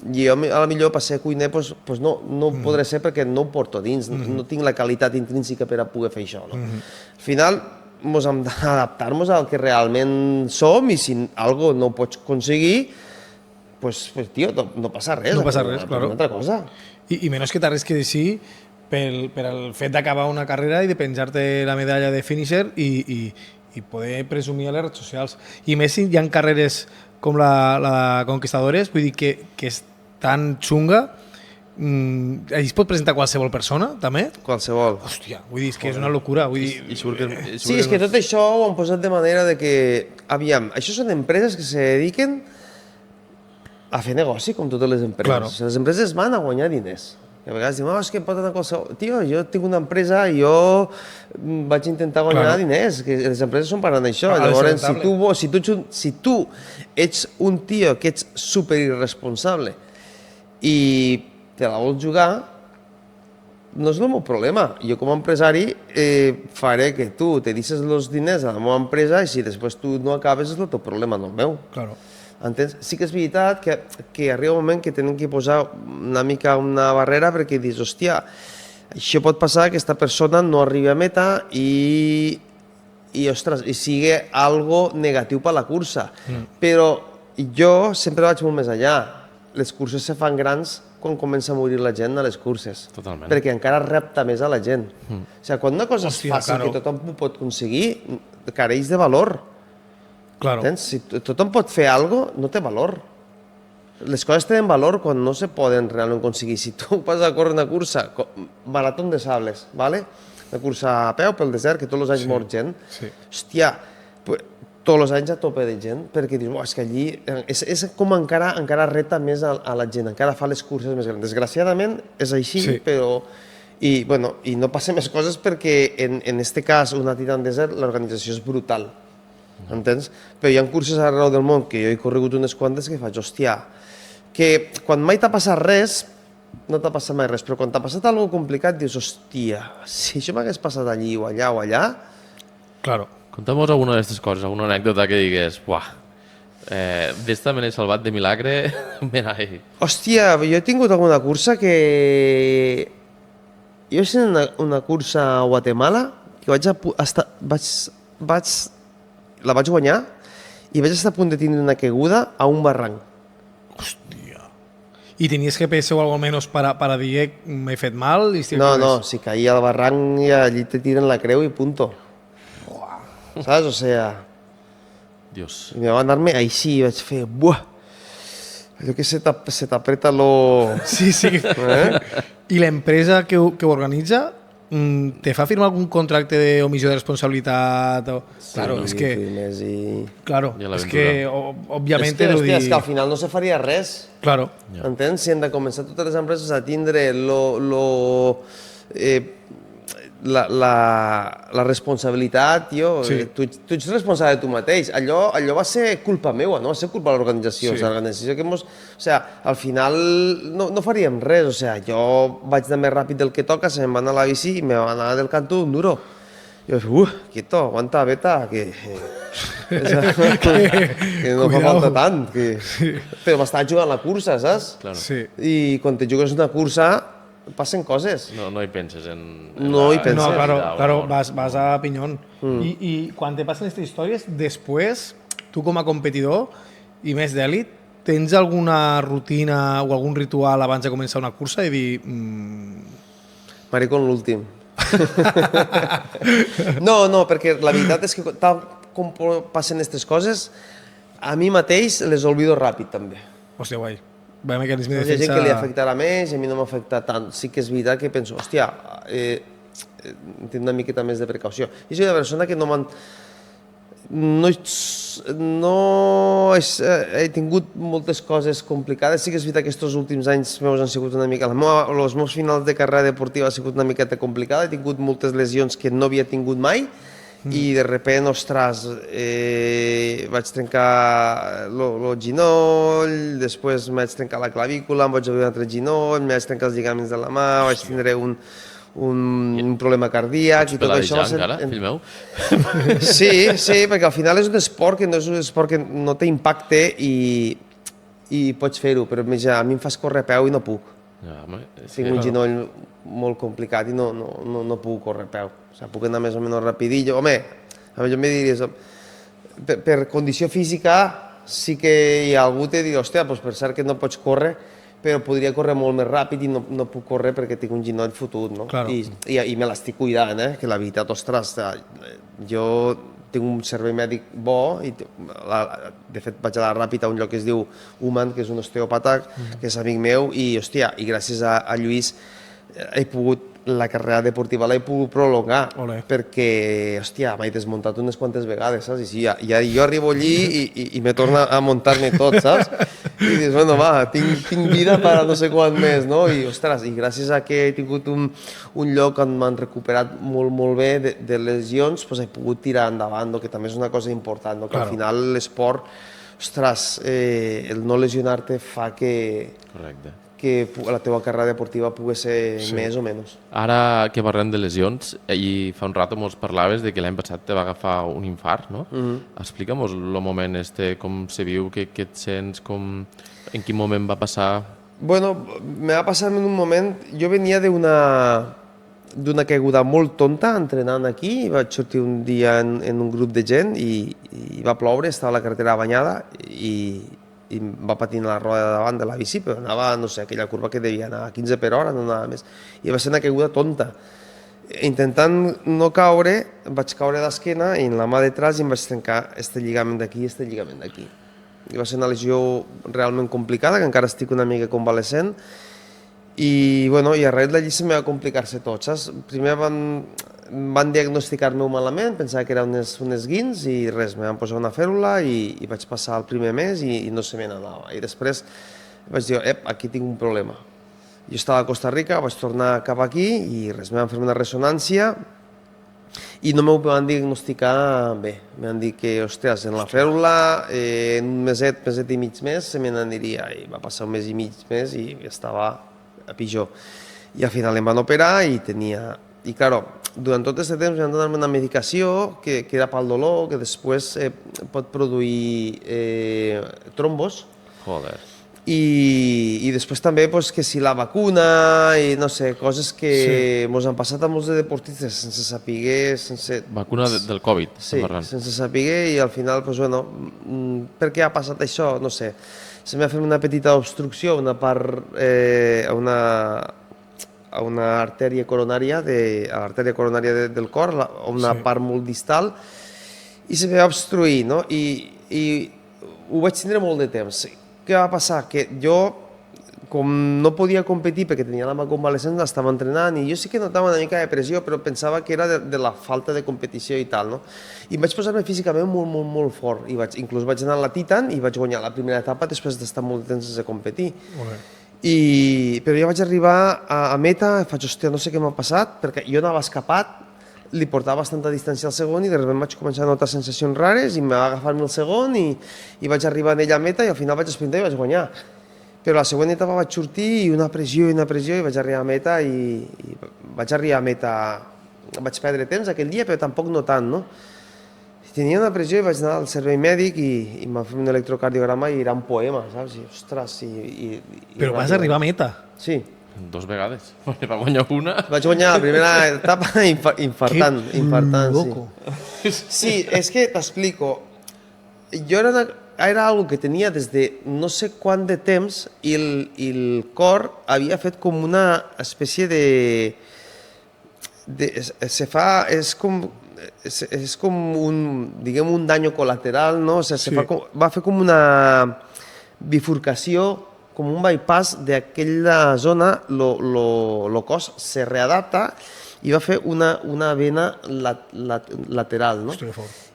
I jo a la millor per ser cuiner no podré ser perquè no ho porto dins, no tinc la qualitat intrínseca per a poder fer això. Al final ens hem d'adaptar-nos al que realment som i si algo no ho pots aconseguir, pues tio, no passa res. No passa res, claro. Una altra cosa. I menys que t'arrisques així per el fet d'acabar una carrera i de penjar-te la medalla de finisher i poder presumir a les redes socials. I més si hi ha carreres com la Conquistadores, vull dir que és tan xunga, allí es pot presentar qualsevol persona, també? Qualsevol. Hòstia, vull dir, és que és una locura. Vull dir... Sí, és que tot això ho han posat de manera de que, aviam, això són empreses que se dediquen a fer negoci, com totes les empreses. Claro. Les empreses van a guanyar diners. I a vegades diuen, és que pot anar qualsevol... Tio, jo tinc una empresa i jo vaig intentar guanyar diners, que les empreses són per anar això. Llavors, si tu ets un tio que ets super irresponsable i te la vols jugar, no és el meu problema. Jo com a empresari faré que tu te deixes els diners a la meva empresa i si després tu no acabes és el teu problema, no el meu. Claro. Entens? Sí que és veritat que arriba un moment que tenen que posar una mica una barrera perquè dius, hòstia, això pot passar que aquesta persona no arribi a meta i sigui algo negatiu per la cursa. Però jo sempre vaig molt més allà. Les curses se fan grans quan comença a morir la gent a les curses. Totalment. Perquè encara repta més a la gent. O sigui, quan una cosa és fàcil, claro, que tothom ho pot aconseguir, careix de valor. Claro. Entens? Si tothom pot fer alguna cosa, no té valor. Les coses tenen valor quan no se poden realment aconseguir. Si tu vas a córrer una cursa, marató de sables, ¿vale? Una cursa a peu pel desert, que tots els anys mor gent, hòstia, tots els anys a tope de gent, perquè dius, és que allí és com encara reta més a la gent, encara fa les curses més grans. Desgraciadament és així, però... I no passen més coses perquè en este cas, una Titan Desert, l'organització és brutal. Entens? Però hi ha curses arreu del món que jo he corregut unes quantes que faig, hòstia, que quan mai t'ha passat res, no t'ha passat mai res, però quan t'ha passat alguna complicat dius, hòstia, si això m'hagués passat allí o allà... Claro. Conta'm alguna d'aquestes coses, alguna anècdota que digues, buah, d'esta me n'he salvat de milagre, merai. Hòstia, jo he tingut alguna cursa que... Jo he fet una cursa a Guatemala que la vaig guanyar i vaig estar a punt de tindre una caiguda a un barranc. Hòstia. I tenies GPS o algo menos para dir m'he fet mal? No, si caia al barranc i allí te tiren la creu i punto. ¿Sabes? O sea... Dios. Y me va a darme ahí sí, vaig fer... Buah! Allò que se t'apreta lo... Sí. I l'empresa que ho organitza te fa firmar algun contracte d'omissió de responsabilitat? Sí, claro, és que... Claro, és que, òbviament... És que al final no se faria res. Claro. Entens? Si hem de començar totes les empreses a tindre la responsabilitat, tio, tu ets responsable de tu mateix. Allò va ser culpa meua, no va ser culpa de l'organització. L'organització que al final no faríem res. O sigui, jo vaig anar més ràpid del que toca, se me'n va anar a la bici i me va anar del canto un duro. I vaig dir, quieto, aguanta, veta, que no fa falta tant. Però m'estava jugant la cursa, saps? I quan te jugues una cursa passen coses. No hi penses en... No hi penses. No, claro, vas a pinyón. I quan te passen aquestes històries, després, tu com a competidor i més d'èlit, tens alguna rutina o algun ritual abans de començar una cursa i dir... Maricón l'últim. No, perquè la veritat és que tal com passen aquestes coses, a mi mateix les olvido ràpid també. Hòstia, guai. Hi ha gent que li afectarà més i a mi no m'afecta tant. Sí que és veritat que penso, hòstia, tinc una miqueta més de precaució. I soc una persona que he tingut moltes coses complicades. Sí que és veritat que aquests últims anys meus han sigut una mica... Els meus finals de carrera deportiva han sigut una miqueta complicada. He tingut moltes lesions que no havia tingut mai i de repente, ostres, vaig trencar el ginoll, després em vaig trencar la clavícula, em vaig obrir un altre ginoll, em vaig trencar els lligaments de la mà, vaig tindre un problema cardíac i tot això va ser... Fill meu? Sí, perquè al final és un esport que no és un esport que no té impacte i pots fer-ho, però a mi em fas córrer a peu i no puc. Tinc un ginoll molt complicat i no puc córrer a peu. O sigui, puc anar més o menys rapidillo. Home, jo me diries, per condició física sí que hi ha algú que diu, hòstia, per cert que no pots córrer, però podria córrer molt més ràpid i no puc córrer perquè tinc un ginoll fotut, no? I me l'estic cuidant, que la veritat, ostres, jo tinc un servei mèdic bo i de fet vaig anar ràpid a un lloc que es diu Human, que és un osteòpata, que és amic meu i, hòstia, i gràcies a Lluís he pogut la carrera deportiva l'he pogut prolongar perquè, hòstia, m'he desmuntat unes quantes vegades, saps? I jo arribo allí i me torna a muntar-me tot, saps? I dius, bueno, va, tinc vida per a no sé quant més, no? I, ostres, i gràcies a que he tingut un lloc on m'han recuperat molt bé de lesions, doncs he pogut tirar endavant, que també és una cosa important, que al final l'esport, ostres, el no lesionar-te fa que la teva carrera deportiva pugui ser més o menys. Ara que parlem de lesions, i fa un rato mos parlaves de que l'any passat te va agafar un infart, no? Explica'm-nos el moment com se viu, què et sents, en quin moment va passar? Bueno, me va passar en un moment... Jo venia d'una caiguda molt tonta entrenant aquí, vaig sortir un dia en un grup de gent i va ploure, estava la carretera banyada i va patinar la roda de davant de la bici, però anava, no sé, aquella curva que devia anar a 15 per hora, no anava més. I va ser una caiguda tonta. Intentant no caure, vaig caure d'esquena i en la mà detrás em vaig trencar este lligament d'aquí i este lligament d'aquí. I va ser una lesió realment complicada, que encara estic una mica convalescent, i arrel d'allí se m'ha va complicar-se tot, saps? Primer van diagnosticar-me malament, pensava que eren unes guins i res, me van posar una fèrula i vaig passar el primer mes i no se me n'anava. I després vaig dir, aquí tinc un problema. Jo estava a Costa Rica, vaig tornar cap aquí i res, me van fer una ressonància i no m'ho van diagnosticar bé. Me van dir que, ostres, en la fèrula, en un meset i mig més, se me n'aniria. I va passar un mes i mig més i estava a pitjor. I al final em van operar i tenia... I, claro, durant tot aquest temps van donar-me una medicació que era pel dolor, que després pot produir trombos. Joder. I després també pues, que si la vacuna i no sé, coses que mos han passat a molts de deportistes sense saber... Vacuna del Covid, sí, sense saber i al final, pues, bueno, per què ha passat això? No sé. Se m'ha fet una petita obstrucció a una part, a una artèria coronària, a l'artèria coronària del cor, a una part molt distal, i se va obstruir, no? I ho vaig tindre molt de temps. Què va passar? Que jo, com no podia competir perquè tenia la mà convalescent, estava entrenant i jo sí que notava una mica de pressió, però pensava que era de la falta de competició i tal, no? I vaig posar-me físicament molt fort. Inclús vaig anar a la Titan i vaig guanyar la primera etapa després d'estar molt temps sense competir. Però jo vaig arribar a meta i faig, hòstia, no sé què m'ha passat, perquè jo anava escapat, li portava bastanta distància al segon i de sobte vaig començar a notar sensacions rares i em va agafar-me el segon i vaig arribar a ella a meta i al final vaig esprintar i vaig guanyar. Però la següent etapa vaig sortir i una pressió i vaig arribar a meta vaig perdre temps aquell dia, però tampoc no tant, no? Tenia una pressió i vaig anar al servei mèdic i em van fer un electrocardiograma i era un poema, saps? I, ostres, Però vas arribar a meta? Sí. 2 vegades. Va guanyar una. Vaig guanyar la primera etapa infartant. Loco. Sí, és que t'explico. Jo era algo que tenia des de no sé quant de temps i el cor havia fet com una espècie és com un dany col·lateral, no? O sigui, va fer com una bifurcació, com un bypass d'aquella zona, el cos se readapta i va fer una vena lateral, no?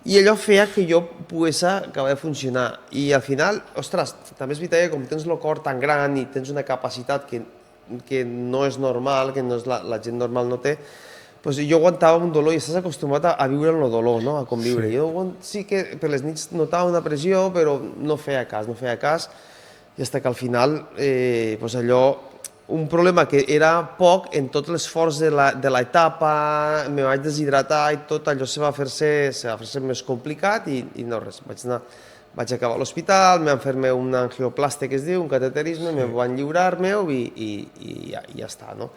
I allò feia que jo pogués acabar de funcionar. I al final, ostres, també és veritat que com tens el cor tan gran i tens una capacitat que no és normal, que la gent normal no té, doncs jo aguantava un dolor i estàs acostumat a viure en el dolor, no? A conviure. Jo sí que per les nits notava una pressió, però no feia cas. I fins que al final, allò, un problema que era poc, en tot l'esforç de l'etapa, me vaig deshidratar i tot allò se va fer-se més complicat i no res. Vaig acabar a l'hospital, em van fer-me un angioplàstic, que es diu, un cateterisme, me van lliurar-me i ja està, no?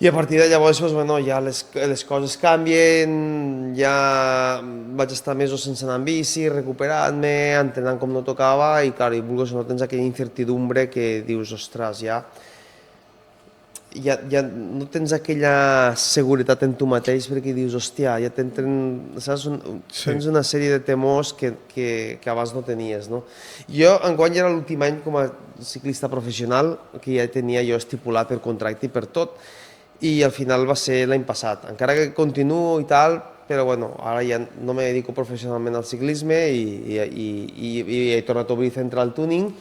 I a partir de llavors, ja les coses canvien, ja vaig estar mesos sense anar en bici, recuperant-me, entrenant com no tocava i, clar, i vulguis o no tens aquella incertidumbre que dius, ostres, ja no tens aquella seguretat en tu mateix perquè dius, hòstia, ja tens una sèrie de temors que abans no tenies, no? Jo, enguany, era l'últim any com a ciclista professional que ja tenia jo estipulat per contracte i per tot, i al final va ser l'any passat. Encara que continuo i tal, però bueno, ara ja no me dedico professionalment al ciclisme i he tornat a obrir Central Tuning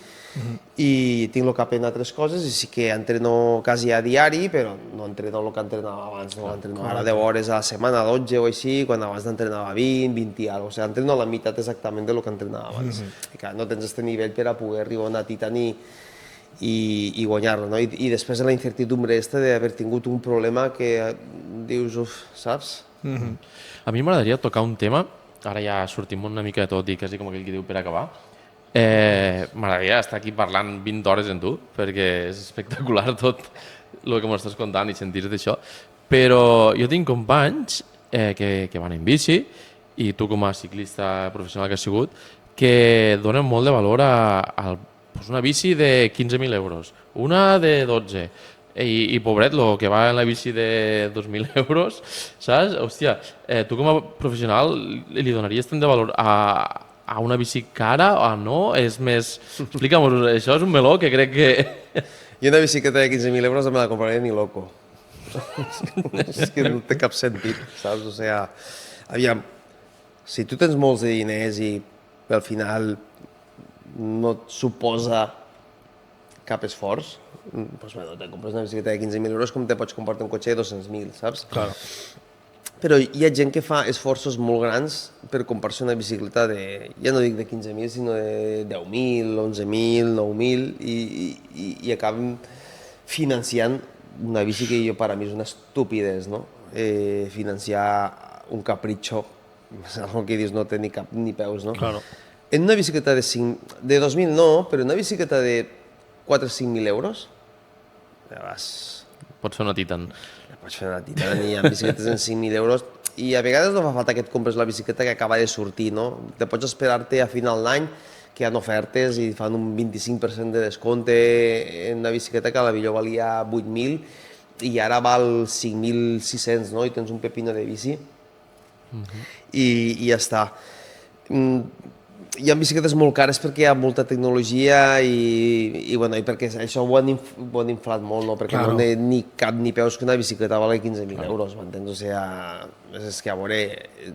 i tinc el cap en altres coses i sí que entreno quasi a diari, però no entreno el que entrenava abans, no entreno ara 10 hores a la setmana, 12 o així, quan abans entrenava 20, 20 i alguna cosa. O sigui, entreno la meitat exactament del que entrenava abans. No tens aquest nivell per a poder arribar a una Titan i guanyar-lo, no? I després de la incertidumbre d'haver tingut un problema que dius, saps? A mi m'agradaria tocar un tema, ara ja sortim una mica de tot i quasi com aquell que diu per acabar. M'agradaria estar aquí parlant 20 hores amb tu, perquè és espectacular tot el que m'estàs contant i sentir d'això, però jo tinc companys que van en bici i tu com a ciclista professional que has sigut, que donen molt de valor a una bici de 15.000 euros, una de 12, i pobret, el que va en la bici de 2.000 euros, saps? Hòstia, tu com a professional li donaries tant de valor a una bici cara o no? És més... Explica'm, això és un meló que crec que... I una bicicleta de 15.000 euros no me la compraré ni loco. És que no té cap sentit, saps? O sigui, aviam, si tu tens molts de diners i al final no et suposa cap esforç, doncs bueno, te compres una bicicleta de 15.000 euros com te pots comprar un cotxe de 200.000, saps? Claro. Però hi ha gent que fa esforços molt grans per comprar-se una bicicleta de, ja no dic de 15.000, sinó de 10.000, 11.000, 9.000 i acaben financiant una bici que jo per a mi és una estupidesa, no? Financiar un capritxo, és algo que dius no té ni cap ni peus, no? Claro. En una bicicleta de 2.000 no, però una bicicleta de 4 o 5.000 euros, ja vas... Pots fer una Titan. Ja pots fer una Titan i amb bicicletes en 5.000 euros. I a vegades no fa falta que et compres la bicicleta que acaba de sortir, no? Te pots esperar-te a final d'any, que hi ha ofertes i fan un 25% de descompte en una bicicleta que a la millor valia 8.000 i ara val 5.600, no? I tens un pepino de bici i ja està. Hi ha bicicletes molt cares perquè hi ha molta tecnologia i perquè això ho han inflat molt, no? Perquè no té ni cap ni peus que una bicicleta vale 15.000 euros, m'entens? O sigui, és que a veure,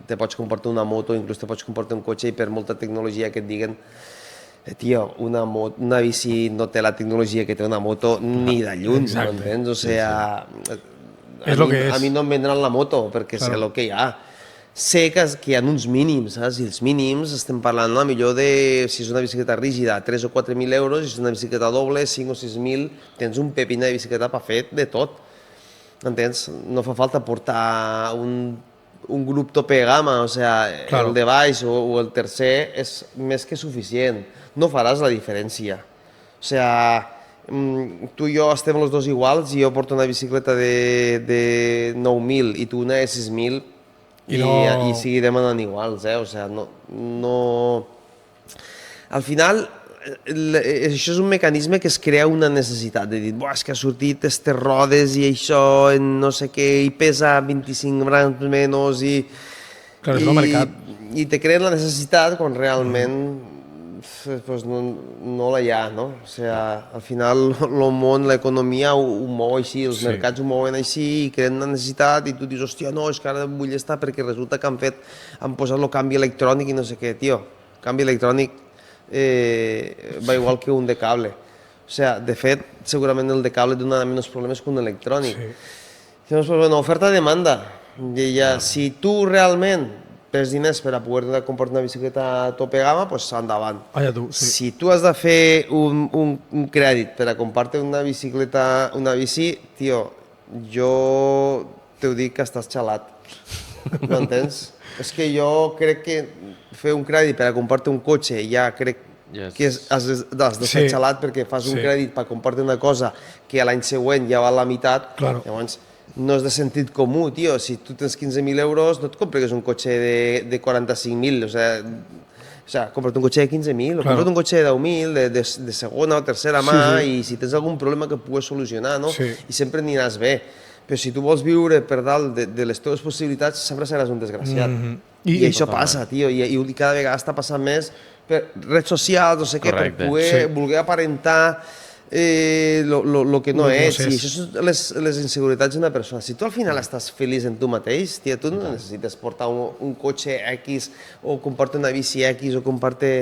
te pots comprar una moto, inclús te pots comprar un cotxe i per molta tecnologia que et diguen tio, una bici no té la tecnologia que té una moto ni de lluny, m'entens? O sigui, a mi no em vendran la moto perquè sé el que hi ha. Sé que hi ha uns mínims, saps? I els mínims estem parlant, no? Millor de, si és una bicicleta rígida, 3 o 4.000 euros, si és una bicicleta doble, 5 o 6.000, tens un pepino de bicicleta per fer de tot. Entens? No fa falta portar un grup tope de gamma, o sigui, el de baix o el tercer és més que suficient. No faràs la diferència. O sigui, tu i jo estem els dos iguals i jo porto una bicicleta de 9.000 i tu una de 6.000 i seguirem anant iguals, o sigui, no... Al final, això és un mecanisme que es crea una necessitat de dir, és que ha sortit aquestes rodes i això, no sé què, i pesa 25 grams menys i te creen la necessitat quan realment no la hi ha, no? O sigui, al final el món, l'economia ho mou així, els mercats ho mouen així i creen una necessitat i tu dius, hòstia, no, és que ara vull estar perquè resulta que han posat el canvi electrònic i no sé què, tio, canvi electrònic va igual que un de cable. O sigui, de fet, segurament el de cable donarà menys problemes que un electrònic. Llavors, bueno, oferta-demanda. Si tu realment tens diners per a poder comprar una bicicleta a tope gamma, doncs endavant. Si tu has de fer un crèdit per a comprar-te una bicicleta, una bici, tio, jo t'ho dic que estàs xalat. M'entens? És que jo crec que fer un crèdit per a comprar-te un cotxe ja crec que has de ser xalat perquè fas un crèdit per comprar-te una cosa que l'any següent ja val la meitat. Llavors, no és de sentit comú, tio. Si tu tens 15.000 euros, no et compres un cotxe de 45.000. O sigui, compra't un cotxe de 15.000 o compra't un cotxe de 10.000, de segona o tercera mà, i si tens algun problema que pugues solucionar, no? I sempre aniràs bé. Però si tu vols viure per dalt de les teves possibilitats, sempre seràs un desgraciat. I això passa, tio, i cada vegada està passant més per redes socials, no sé què, per poder voler aparentar el que no ets. I això són les inseguretats d'una persona. Si tu al final estàs feliç en tu mateix, tia, tu no necessites portar un cotxe X o comprar-te una bici X o comprar-te...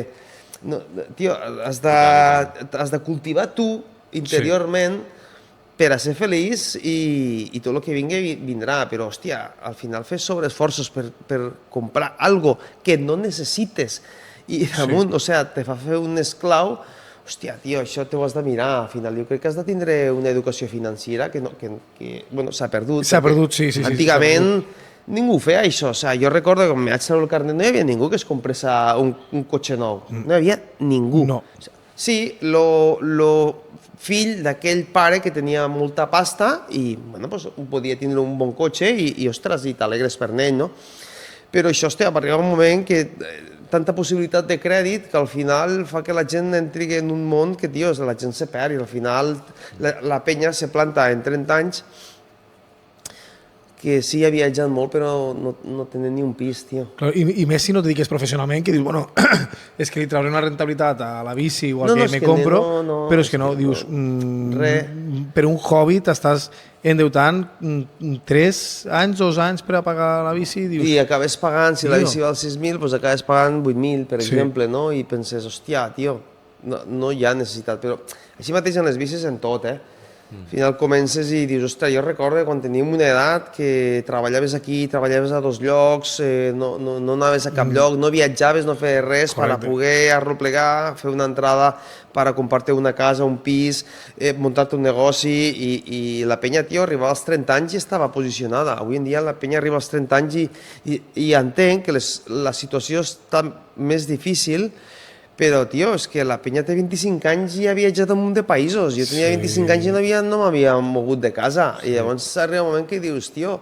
Tio, has de cultivar tu interiorment per a ser feliç i tot el que vingui vindrà, però, hòstia, al final fes sobreesforços per comprar algo que no necessites i damunt, o sigui, te fa fer un esclau, hòstia, tio, això t'ho has de mirar, al final jo crec que has de tindre una educació financera que bueno, s'ha perdut. S'ha perdut, sí. Antigament ningú feia això, o sigui, jo recordo que quan me vaig treure el carnet no hi havia ningú que es comprés un cotxe nou, no hi havia ningú. Sí, lo fill d'aquell pare que tenia molta pasta i bueno, pues, podia tindre un bon cotxe i ostres, i t'alegres per ell, no? Però això, hòstia, va arribar un moment que tanta possibilitat de crèdit que al final fa que la gent entri en un món que, tio, la gent se perd i al final la penya se planta en 30 anys que sí ha viatjat molt però no tenen ni un pis, tio. I més si no et dediques professionalment, que dius, bueno, és que li trauré una rentabilitat a la bici o al que me compro, però és que no, dius, per un hobby t'estàs endeutant 3 anys, 2 anys per a pagar la bici. I acabes pagant, si la bici val 6.000, doncs acabes pagant 8.000, per exemple, no? I penses, hòstia, tio, no hi ha necessitat, però així mateix en les bicis en tot, Al final comences i dius, ostres, jo recordo quan teníem una edat que treballaves aquí, treballaves a 2 llocs, no anaves a cap lloc, no viatjaves, no feies res per a poder arreplegar, fer una entrada per a comprar-te una casa, un pis, muntar-te un negoci i la penya, tio, arribava als 30 anys i estava posicionada. Avui en dia la penya arriba als 30 anys i entenc que la situació està més difícil, però, tio, és que la penya té 25 anys i ha viatjat a un munt de països. Jo tenia 25 anys i no m'havia mogut de casa. I llavors arriba un moment que dius, tio,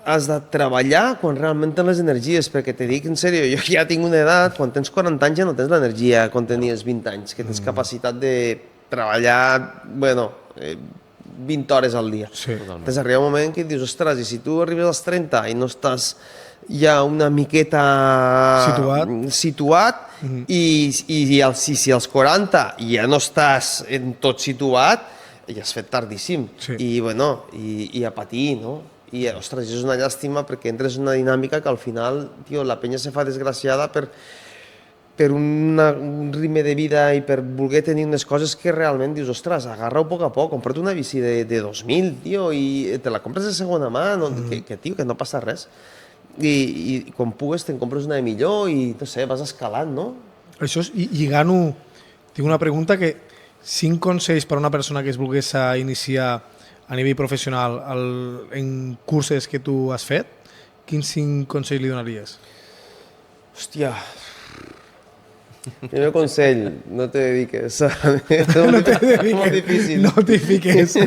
has de treballar quan realment tens les energies, perquè te dic, en sèrio, jo ja tinc una edat, quan tens 40 anys ja no tens l'energia quan tenies 20 anys, que tens capacitat de treballar, 20 hores al dia. Entonces arriba un moment que dius, ostres, i si tu arribes als 30 i no estàs ja una miqueta situat i si als 40 ja no estàs en tot situat, ja has fet tardíssim. I a patir, no? I, ostres, és una llàstima perquè entres en una dinàmica que al final, tio, la penya se fa desgraciada per un ritme de vida i per voler tenir unes coses que realment dius, ostres, agarra-ho a poc a poc, compra't una bici de 2.000, tio, i te la compres de segona mà, que no passa res. I quan pugues te'n compres una de millor i, no sé, vas escalant, no? Això és, lligant-ho, tinc una pregunta que 5 consells per a una persona que es volgués iniciar a nivell professional en curses que tu has fet, quins 5 consells li donaries? Hòstia, primer consell, no te dediques. No te dediques, molt difícil. No t'hi fiques.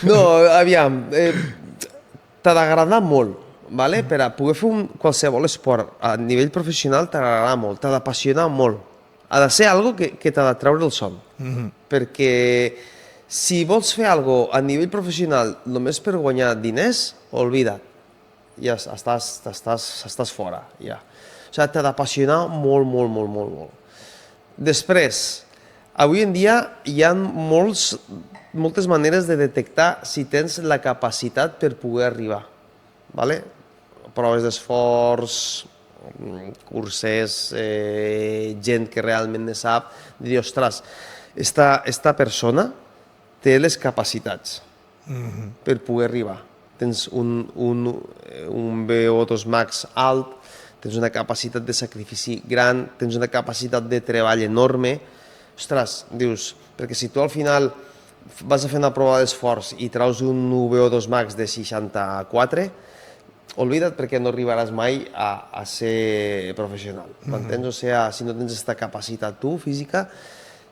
No, aviam, t'ha d'agradar molt. Vale? Per a poder fer qualsevol esport a nivell professional t'agradarà molt, t'ha d'apassionar molt. Ha de ser algo que t'ha de treure el son. Perquè si vols fer algo a nivell professional només per guanyar diners, oblida't. Ja estàs fora. Ja. O sigui, t'ha d'apassionar molt, molt, molt, molt, molt. Després, avui en dia hi ha moltes maneres de detectar si tens la capacitat per poder arribar. Vale? Proves d'esforç, curses, gent que realment ne sap, dir, ostres, esta persona té les capacitats per poder arribar. Tens un VO2 max alt, tens una capacitat de sacrifici gran, tens una capacitat de treball enorme. Ostres, dius, perquè si tu al final vas a fer una prova d'esforç i traus un VO2 max de 64, oblida't perquè no arribaràs mai a ser professional, m'entens? O sigui, si no tens aquesta capacitat tu, física,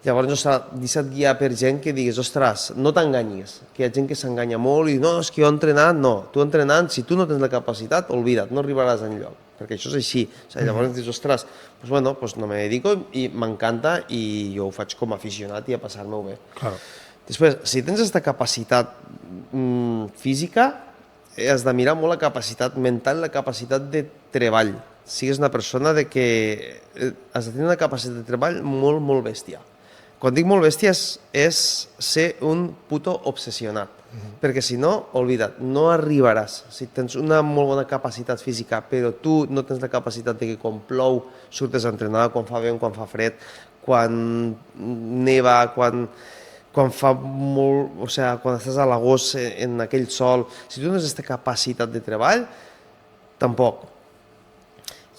llavors deixa't guiar per gent que digues, ostres, no t'enganyis, que hi ha gent que s'enganya molt i no, és que jo he entrenat, no, tu entrenant, si tu no tens la capacitat, oblida't, no arribaràs enlloc, perquè això és així. O sigui, llavors dius, ostres, no me dedico i m'encanta i jo ho faig com a aficionat i a passar-me-ho bé. Després, si tens aquesta capacitat física, has de mirar molt la capacitat mental, la capacitat de treball. Sigues una persona que has de tenir una capacitat de treball molt, molt bèstia. Quan dic molt bèstia és ser un puto obsessionat, perquè si no, oblida't, no arribaràs. Si tens una molt bona capacitat física, però tu no tens la capacitat de que quan plou surtes a entrenar, quan fa vent, quan fa fred, quan neva, quan fa molt, o sigui, quan estàs a l'agost en aquell sol, si tu no tens aquesta capacitat de treball, tampoc.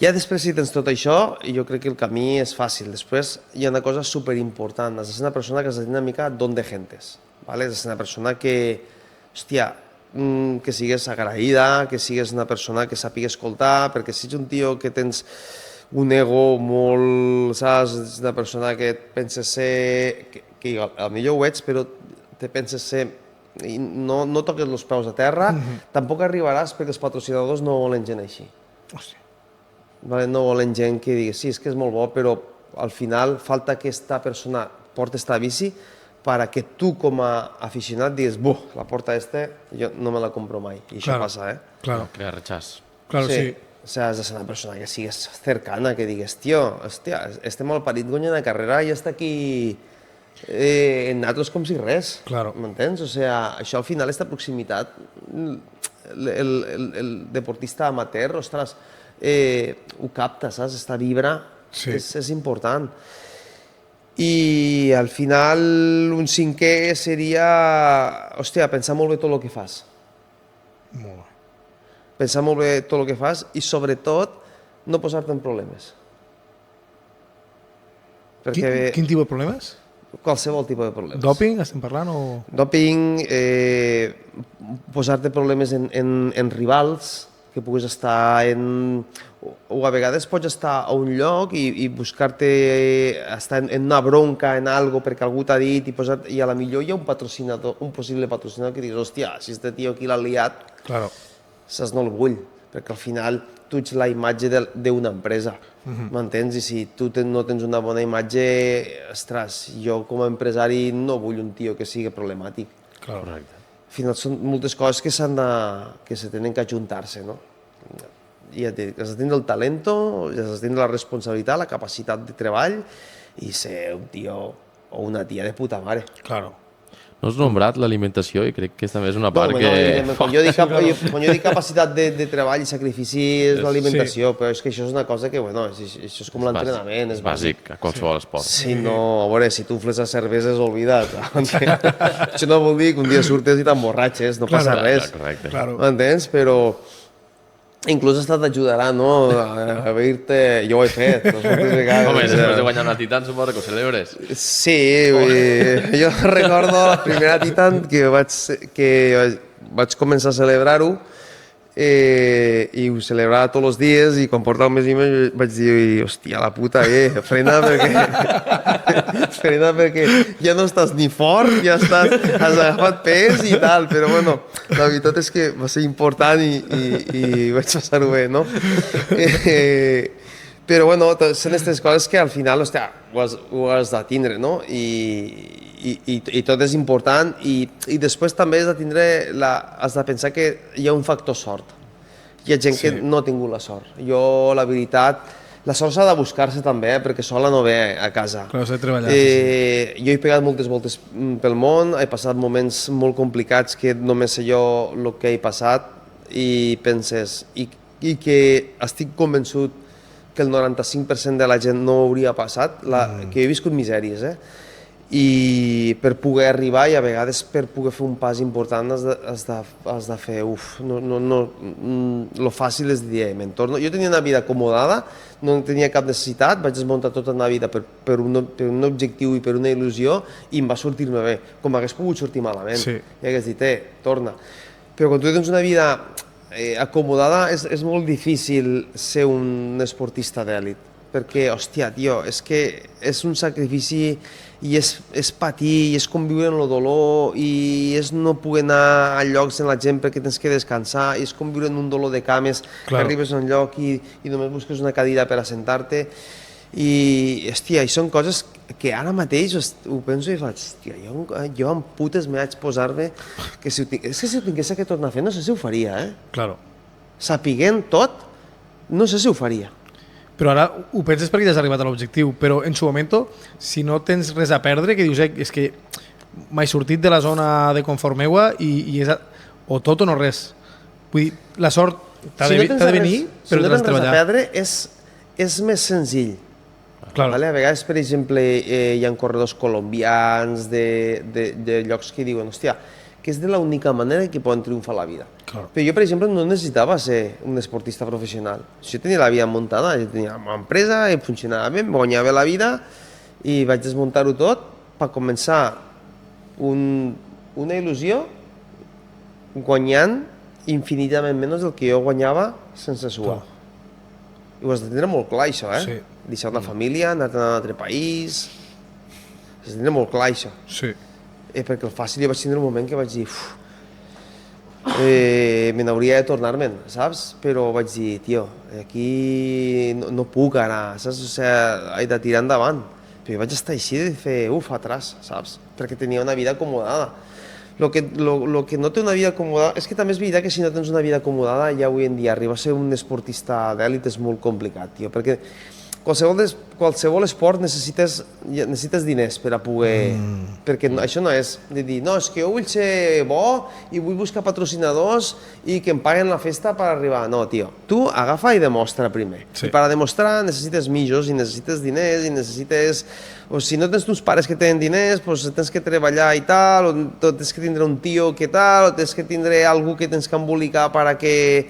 Ja després, si tens tot això, jo crec que el camí és fàcil. Després hi ha una cosa superimportant, has de ser una persona que has de tenir una mica don de gentes, ¿vale? Has de ser una persona que, hòstia, que sigues agraïda, que sigues una persona que sàpiga escoltar, perquè si ets un tio que tens un ego molt, saps? És una persona que penses ser, que potser ho ets, però te penses ser, i no toques els peus a terra, tampoc arribaràs perquè els patrocinadors no volen gent així. No volen gent que digui, sí, és que és molt bo, però al final falta que aquesta persona porti esta bici perquè tu com a aficionat digues, la porta jo no me la compro mai. I això passa, eh? Claro. Crea rechaç. Claro, sí. O sigui, has de ser una persona que sigues cercana, que digues, tio, hòstia, este malparit guanya una carrera i està aquí en nosaltres com si res. Claro. M'entens? O sigui, això al final, aquesta proximitat, el deportista amateur, ostres, ho capta, saps? Esta vibra és important. I al final un cinquè seria, hòstia, pensar molt bé tot el que fas. Molt bé. Pensar molt bé tot el que fas i sobretot no posar-te en problemes. Quin tipus de problemes? Qualsevol tipus de problemes. Doping, estem parlant? O... Doping, posar-te problemes en rivals, que puguis estar en... O a vegades pots estar a un lloc i buscar-te, estar en una bronca, en algo, perquè algú t'ha dit, i a la millor hi ha un patrocinador, un possible patrocinador que dius, hòstia, si este tio aquí l'ha liat, Claro. saps, no el vull, perquè al final tu ets la imatge d'una empresa, m'entens? I si tu no tens una bona imatge, ostres, jo com a empresari no vull un tio que sigui problemàtic. Claro. Correcte. Al final són moltes coses que se tenen que ajuntar-se, no? I has de tindre el talento, has de tindre la responsabilitat, la capacitat de treball i ser un tio o una tia de puta mare. Claro. No has nombrat l'alimentació i crec que també és una part No, que... quan jo dic capacitat de treball i sacrifici és l'alimentació, però és que això és una cosa que, bueno, això és com l'entrenament. És bàsic a qualsevol esport. Si no, a veure, si tu fles a cerveses, oblida't. Això no vol dir que un dia surtes i t'emborratxes, no passa res. Correcte. Claro. M'entens? Però inclús hasta t'ajudarà, no? A veure-te... Jo ho he fet. Home, després de guanyar una Titan, suposo que ho celebres. Sí, jo recordo la primera Titan que vaig començar a celebrar-ho i ho celebrava tots els dies i quan portava el mes i mig vaig dir, hòstia, la puta, frena perquè ja no estàs ni fort, ja has agafat pes i tal, però bueno, la veritat és que va ser important i vaig passar-ho bé, no? Però bueno, són aquestes coses que al final, hòstia, ho has de tindre, no? I tot és important i després també has de pensar que hi ha un factor sort. Hi ha gent que no ha tingut la sort. Jo, la veritat, la sort s'ha de buscar-se també, perquè sola no ve a casa. Clar, s'ha de treballar. Jo he pegat moltes voltes pel món, he passat moments molt complicats que només sé jo el que he passat i penses, i que estic convençut que el 95% de la gent no hauria passat, que jo he viscut misèries, i per poder arribar i a vegades per poder fer un pas important has de fer, lo fàcil és dir, m'entorno. Jo tenia una vida acomodada, no tenia cap necessitat, vaig desmuntar tota una vida per un objectiu i per una il·lusió i em va sortir-me bé, com hagués pogut sortir malament. I hagués dit, torna. Però quan tu tens una vida acomodada és molt difícil ser un esportista d'èlit, perquè, hòstia, tio, és que és un sacrifici i és patir, i és conviure en el dolor, i és no poder anar a llocs en la gent perquè tens que descansar, i és conviure en un dolor de cames, que arribes a un lloc i només busques una cadira per assentar-te, i, hòstia, i són coses que ara mateix ho penso i faig, hòstia, jo amb putes me vaig posar-me, és que si ho tingués que tornar a fer, no sé si ho faria, Claro. Sapiguent tot, no sé si ho faria. Però ara ho penses perquè ja has arribat a l'objectiu, però en su moment, si no tens res a perdre, que dius, és que m'he sortit de la zona de confort meua i és o tot o no res. Vull dir, la sort t'ha de venir, però t'has de treballar. Si no tens res a perdre, és més senzill. Claro. A vegades, per exemple, hi ha corredors colombians de llocs que diuen, hòstia, que és de l'única manera que poden triomfar a la vida. Claro. Però jo, per exemple, no necessitava ser un esportista professional. Jo tenia la vida muntada, jo tenia una empresa, funcionava bé, em guanyava la vida i vaig desmuntar-ho tot per començar una il·lusió guanyant infinitament menys del que jo guanyava sense suar. I ho has de tindre molt clar, això, Sí. Deixar una família, anar a un altre país... Has de tindre molt clar, això. Sí. Perquè el fàcil jo vaig tindre un moment que vaig dir me n'hauria de tornar-me'n, saps? Però vaig dir, tio, aquí no puc ara, saps? O sigui, he de tirar endavant. Però jo vaig estar així de fer, atràs, saps? Perquè tenia una vida acomodada. Lo que no té una vida acomodada... És que també és veritat que si no tens una vida acomodada, ja avui en dia arribar a ser un esportista d'èlit és molt complicat, tio, perquè qualsevol qualsevol esport necessites diners per a poder... Perquè això no és de dir, no, és que jo vull ser bo i vull buscar patrocinadors i que em paguen la festa per arribar. No, tio, tu agafa i demostra primer. Sí. I per a demostrar necessites mitjos i necessites diners i necessites... O si no tens uns pares que tenen diners, doncs tens que treballar i tal, o tens que tindre un tio que tal, o tens que tindre algú que tens que embolicar per a que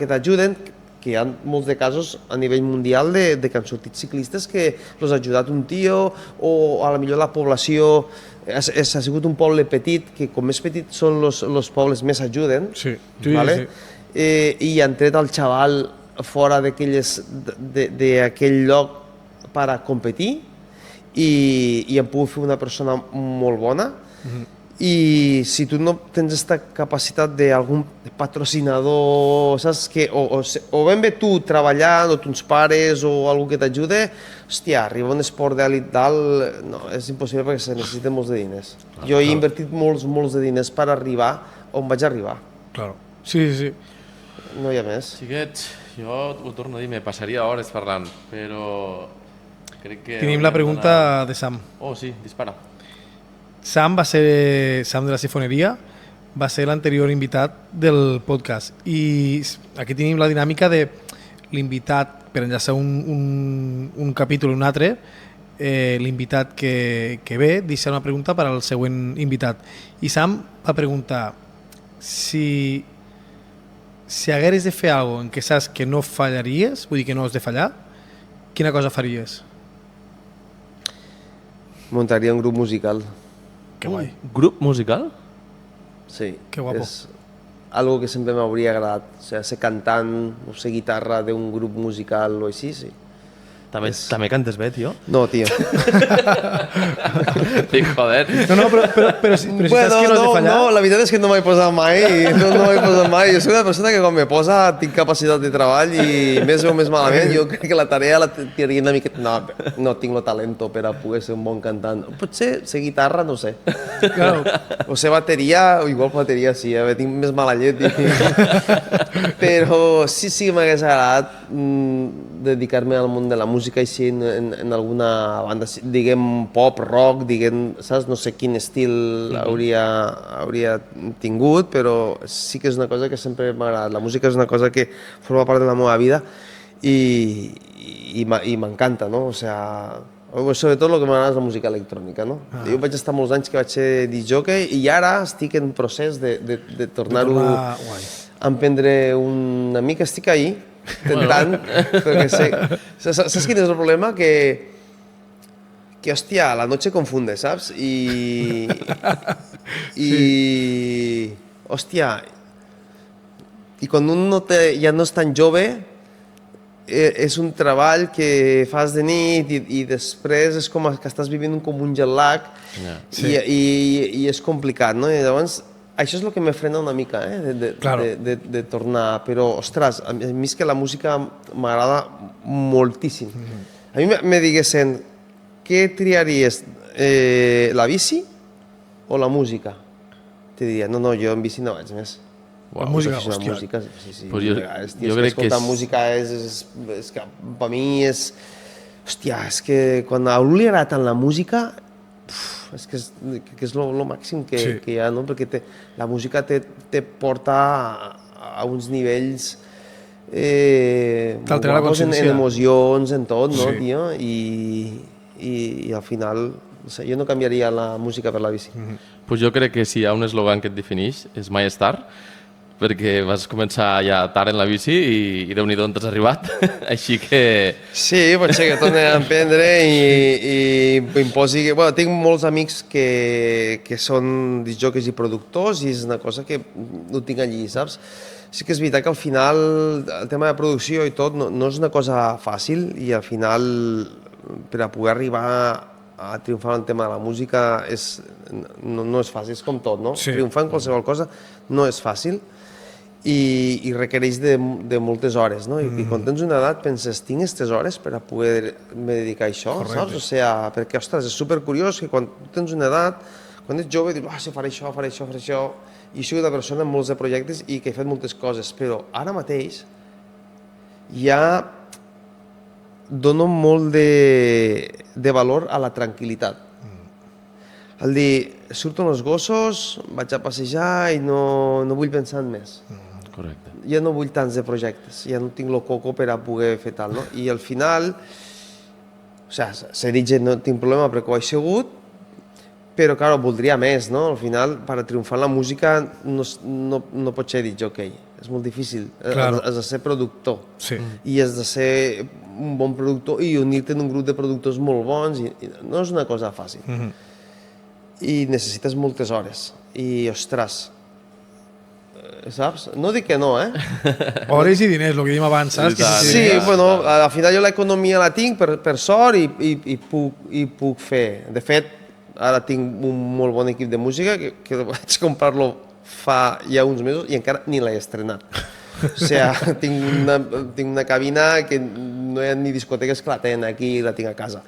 t'ajuden, que hi ha molts de casos a nivell mundial de que han sortit ciclistes que els ha ajudat un tio, o a la millor la població ha sigut un poble petit, que com més petit són els pobles més ajuden, Sí. ¿vale? I han tret el xaval fora d'aquell lloc per a competir i han pogut fer una persona molt bona. I si tu no tens aquesta capacitat d'algun patrocinador, saps? Que, o ben bé tu treballant, o tons pares, o algú que t'ajude, hòstia, arribar a un esport d'elit dalt, no, és impossible perquè se necessiten molts de diners. Jo he invertit molts de diners per arribar on vaig arribar. Claro. Sí. No hi ha més. Xiquets, jo ho torno a dir, me passaria hores parlant, però crec que... Tenim la pregunta de Sam. Oh, sí, dispara. Sam de la Sifoneria, va ser l'anterior invitat del podcast. I aquí tenim la dinàmica de l'invitat, per enllaçar un capítol i un altre, l'invitat que ve deixa una pregunta per al següent invitat. I Sam va preguntar si hagueres de fer alguna cosa en què saps que no fallaries, vull dir que no has de fallar, quina cosa faries? Muntaria un grup musical. Que guai. Grup musical? Sí. Que guapo. És algo que sempre m'hauria agradat. O sigui, ser cantant o ser guitarra d'un grup musical o així, sí. També cantes bé, tio? No, tio. Dic, joder. No, però si saps que no has de fallar... No, la veritat és que no m'he posat mai. No m'he posat mai. Jo soc una persona que quan me posa tinc capacitat de treball i més o més malament. Jo crec que la tarea la tiraria una miqueta... No tinc el talento per a poder ser un bon cantant. Potser ser guitarra, no sé. Claro. O ser bateria, o igual bateria sí, tinc més mala llet. Però sí m'hagués agradat dedicar-me al món de la música així en alguna banda, diguem pop, rock, diguem, saps? No sé quin estil hauria tingut, però sí que és una cosa que sempre m'ha agradat. La música és una cosa que forma part de la meva vida i m'encanta, no? O sigui, sobretot el que m'agrada és la música electrònica, no? Jo vaig estar molts anys que vaig ser disc-jockey i ara estic en procés de tornar-ho a emprendre una mica. Estic ahí, intentant, perquè saps quin és el problema? Que hòstia, la noche confunde, saps? Hòstia, i quan un ja no és tan jove, és un treball que fas de nit i després és com que estàs vivint com un jet lag i és complicat, no? I llavors, això és el que me frena una mica, de tornar, però, ostres, a mi és que la música m'agrada moltíssim. A mi me diguessin, què triaries, la bici o la música? Te diria, no, jo en bici no vaig més. La música, hòstia. hòstia. Sí. Pues jo crec que escoltar música és que per mi és... Hòstia, és que quan a algú li agrada tant la música, és que és lo màxim que hi ha, no? Perquè la música te porta a uns nivells t'altera la consciència. en emocions, en tot, no, tio? I al final, no sé, jo no canviaria la música per la bici. Pues jo crec que si hi ha un eslògan que et defineix és Mai és tard, perquè vas començar ja tard en la bici i Déu-n'hi-do on t'has arribat, així que... Sí, pot ser que torni a emprendre i em posi... Bueno, tinc molts amics que són discjockeys i productors i és una cosa que ho tinc allí, saps? Sí que és veritat que al final el tema de producció i tot no és una cosa fàcil i al final per a poder arribar a triomfar en el tema de la música no és fàcil, és com tot, no? Sí. Triomfar en qualsevol cosa no és fàcil i requereix de moltes hores, no? I quan tens una edat penses, tinc aquestes hores per a poder-me dedicar a això, saps? O sigui, perquè, ostres, és supercuriós que quan tens una edat, quan ets jove, dius, sí, faré això, i soc una persona amb molts de projectes i que he fet moltes coses, però ara mateix hi ha dono molt de valor a la tranquil·litat. El dir, surten els gossos, vaig a passejar i no vull pensar en més. Correcte. Ja no vull tants de projectes, ja no tinc el coco per a poder fer tal, no? I al final, o sigui, s'ha dit que no tinc problema perquè ho he sigut, però, clar, voldria més, no? Al final, per a triomfar en la música no pot ser dir jockey, és molt difícil. Claro. Has de ser productor. Sí. I has de ser un bon productor i unir-te en un grup de productors molt bons. I no és una cosa fàcil. I necessites moltes hores. I, ostres, saps? No dic que no, Hores i diners, el que dèiem abans, saps? Sí, bueno, al final jo l'economia la tinc per sort i puc fer. De fet, ara tinc un molt bon equip de música que vaig comprar-lo fa ja uns mesos i encara ni l'he estrenat. O sigui, tinc una cabina que no hi ha ni discoteques que la tenen aquí, la tinc a casa.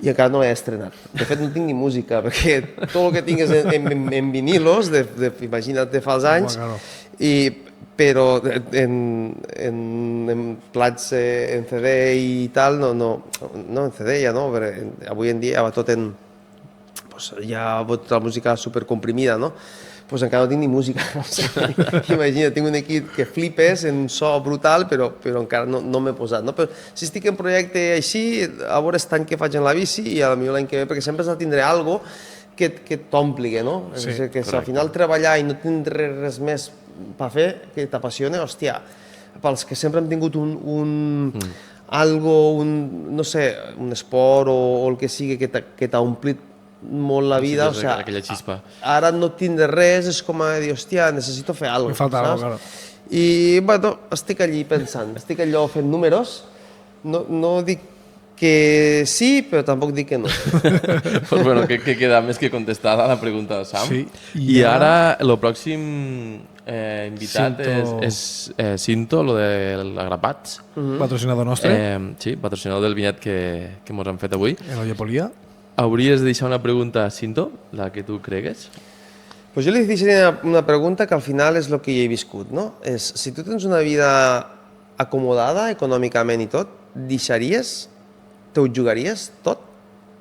I encara no l'he estrenat. De fet, no tinc ni música, perquè tot el que tinc és en vinilos, imagina't, de fa els anys, però en plats en CD i tal, no en CD ja no, perquè avui en dia ja va tot en... ja tota la música supercomprimida, no? Doncs encara no tinc ni música. Imagina, tinc un equip que flipes, en un so brutal, però encara no m'he posat. No? Però si estic en projecte així, a veure aquest any que faig en la bici i a la millor l'any que ve, perquè sempre has de tindre alguna cosa que t'ompligui, no? Sí, que si al final treballar i no tindre res més per fer que t'apassiona, hòstia, pels que sempre hem tingut no sé, un esport o el que sigui que t'ha omplit molt la vida, o sigui, aquella xispa. Ara no tindre res, és com a dir, hòstia, necessito fer alguna cosa. Me falta alguna cosa, claro. I, bueno, estic allí pensant, estic allò fent números, no dic que sí, però tampoc dic que no. Pues bueno, que queda més que contestada la pregunta del Sam. Sí. I ara, el pròxim invitat és Cinto, lo de l'Agrapats. Patrocinador nostre. Sí, patrocinador del vinyet que mos han fet avui. El Ollepolia. Hauries de deixar una pregunta a Cinto, la que tu cregues? Pues jo li deixaria una pregunta que al final és el que jo he viscut, no? És, si tu tens una vida acomodada econòmicament i tot, deixaries, te ho jugaries tot?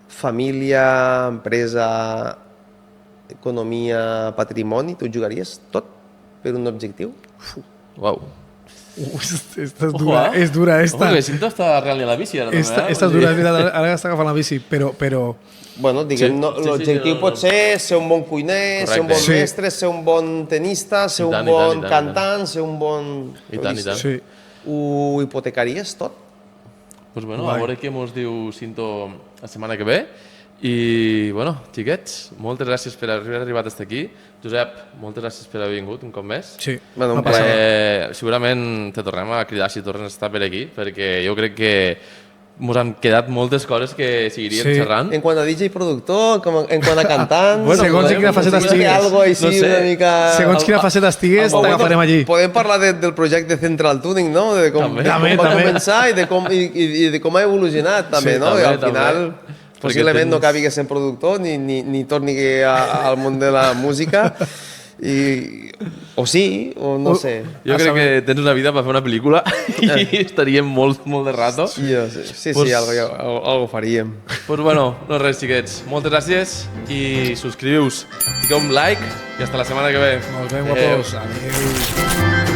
Família, empresa, economia, patrimoni, te ho jugaries tot per un objectiu? Uau. Esta és dura, és dura esta. Ojo, que Cinto està realment a la bici ara. Esta és dura, és veritat, ara està agafant la bici, però... Bueno, diguem, l'objectiu pot ser un bon cuiner, ser un bon mestre, ser un bon tenista, ser un bon cantant, ser un bon... I tant. Sí. Ho hipotecaries tot? Doncs bueno, a veure què mos diu Cinto la setmana que ve. I, bueno, xiquets, moltes gràcies per haver arribat fins aquí. Josep, moltes gràcies per haver vingut un cop més. Sí, bueno, segurament te tornem a cridar si tornes a estar per aquí, perquè jo crec que mos han quedat moltes coses que seguiríem xerrant. En quant a DJ productor, en quant a cantant... Bueno, segons quina faceta estigues. No sé. Segons quina faceta estigues, t'agafarem allí. Podem parlar del projecte Central Tuning, no? De com va començar i de com ha evolucionat, també, no? I al final... Possiblement no acabi sent productor ni torni al món de la música, o sí, o no sé. Jo crec que tens una vida per fer una pel·lícula i estaríem molt de rato. Sí, algo faríem. Pues bueno, no res, xiquets. Moltes gràcies i subscriviu-vos. Fiqueu un like i hasta la setmana que ve. Molt bé, guapos. Adéu.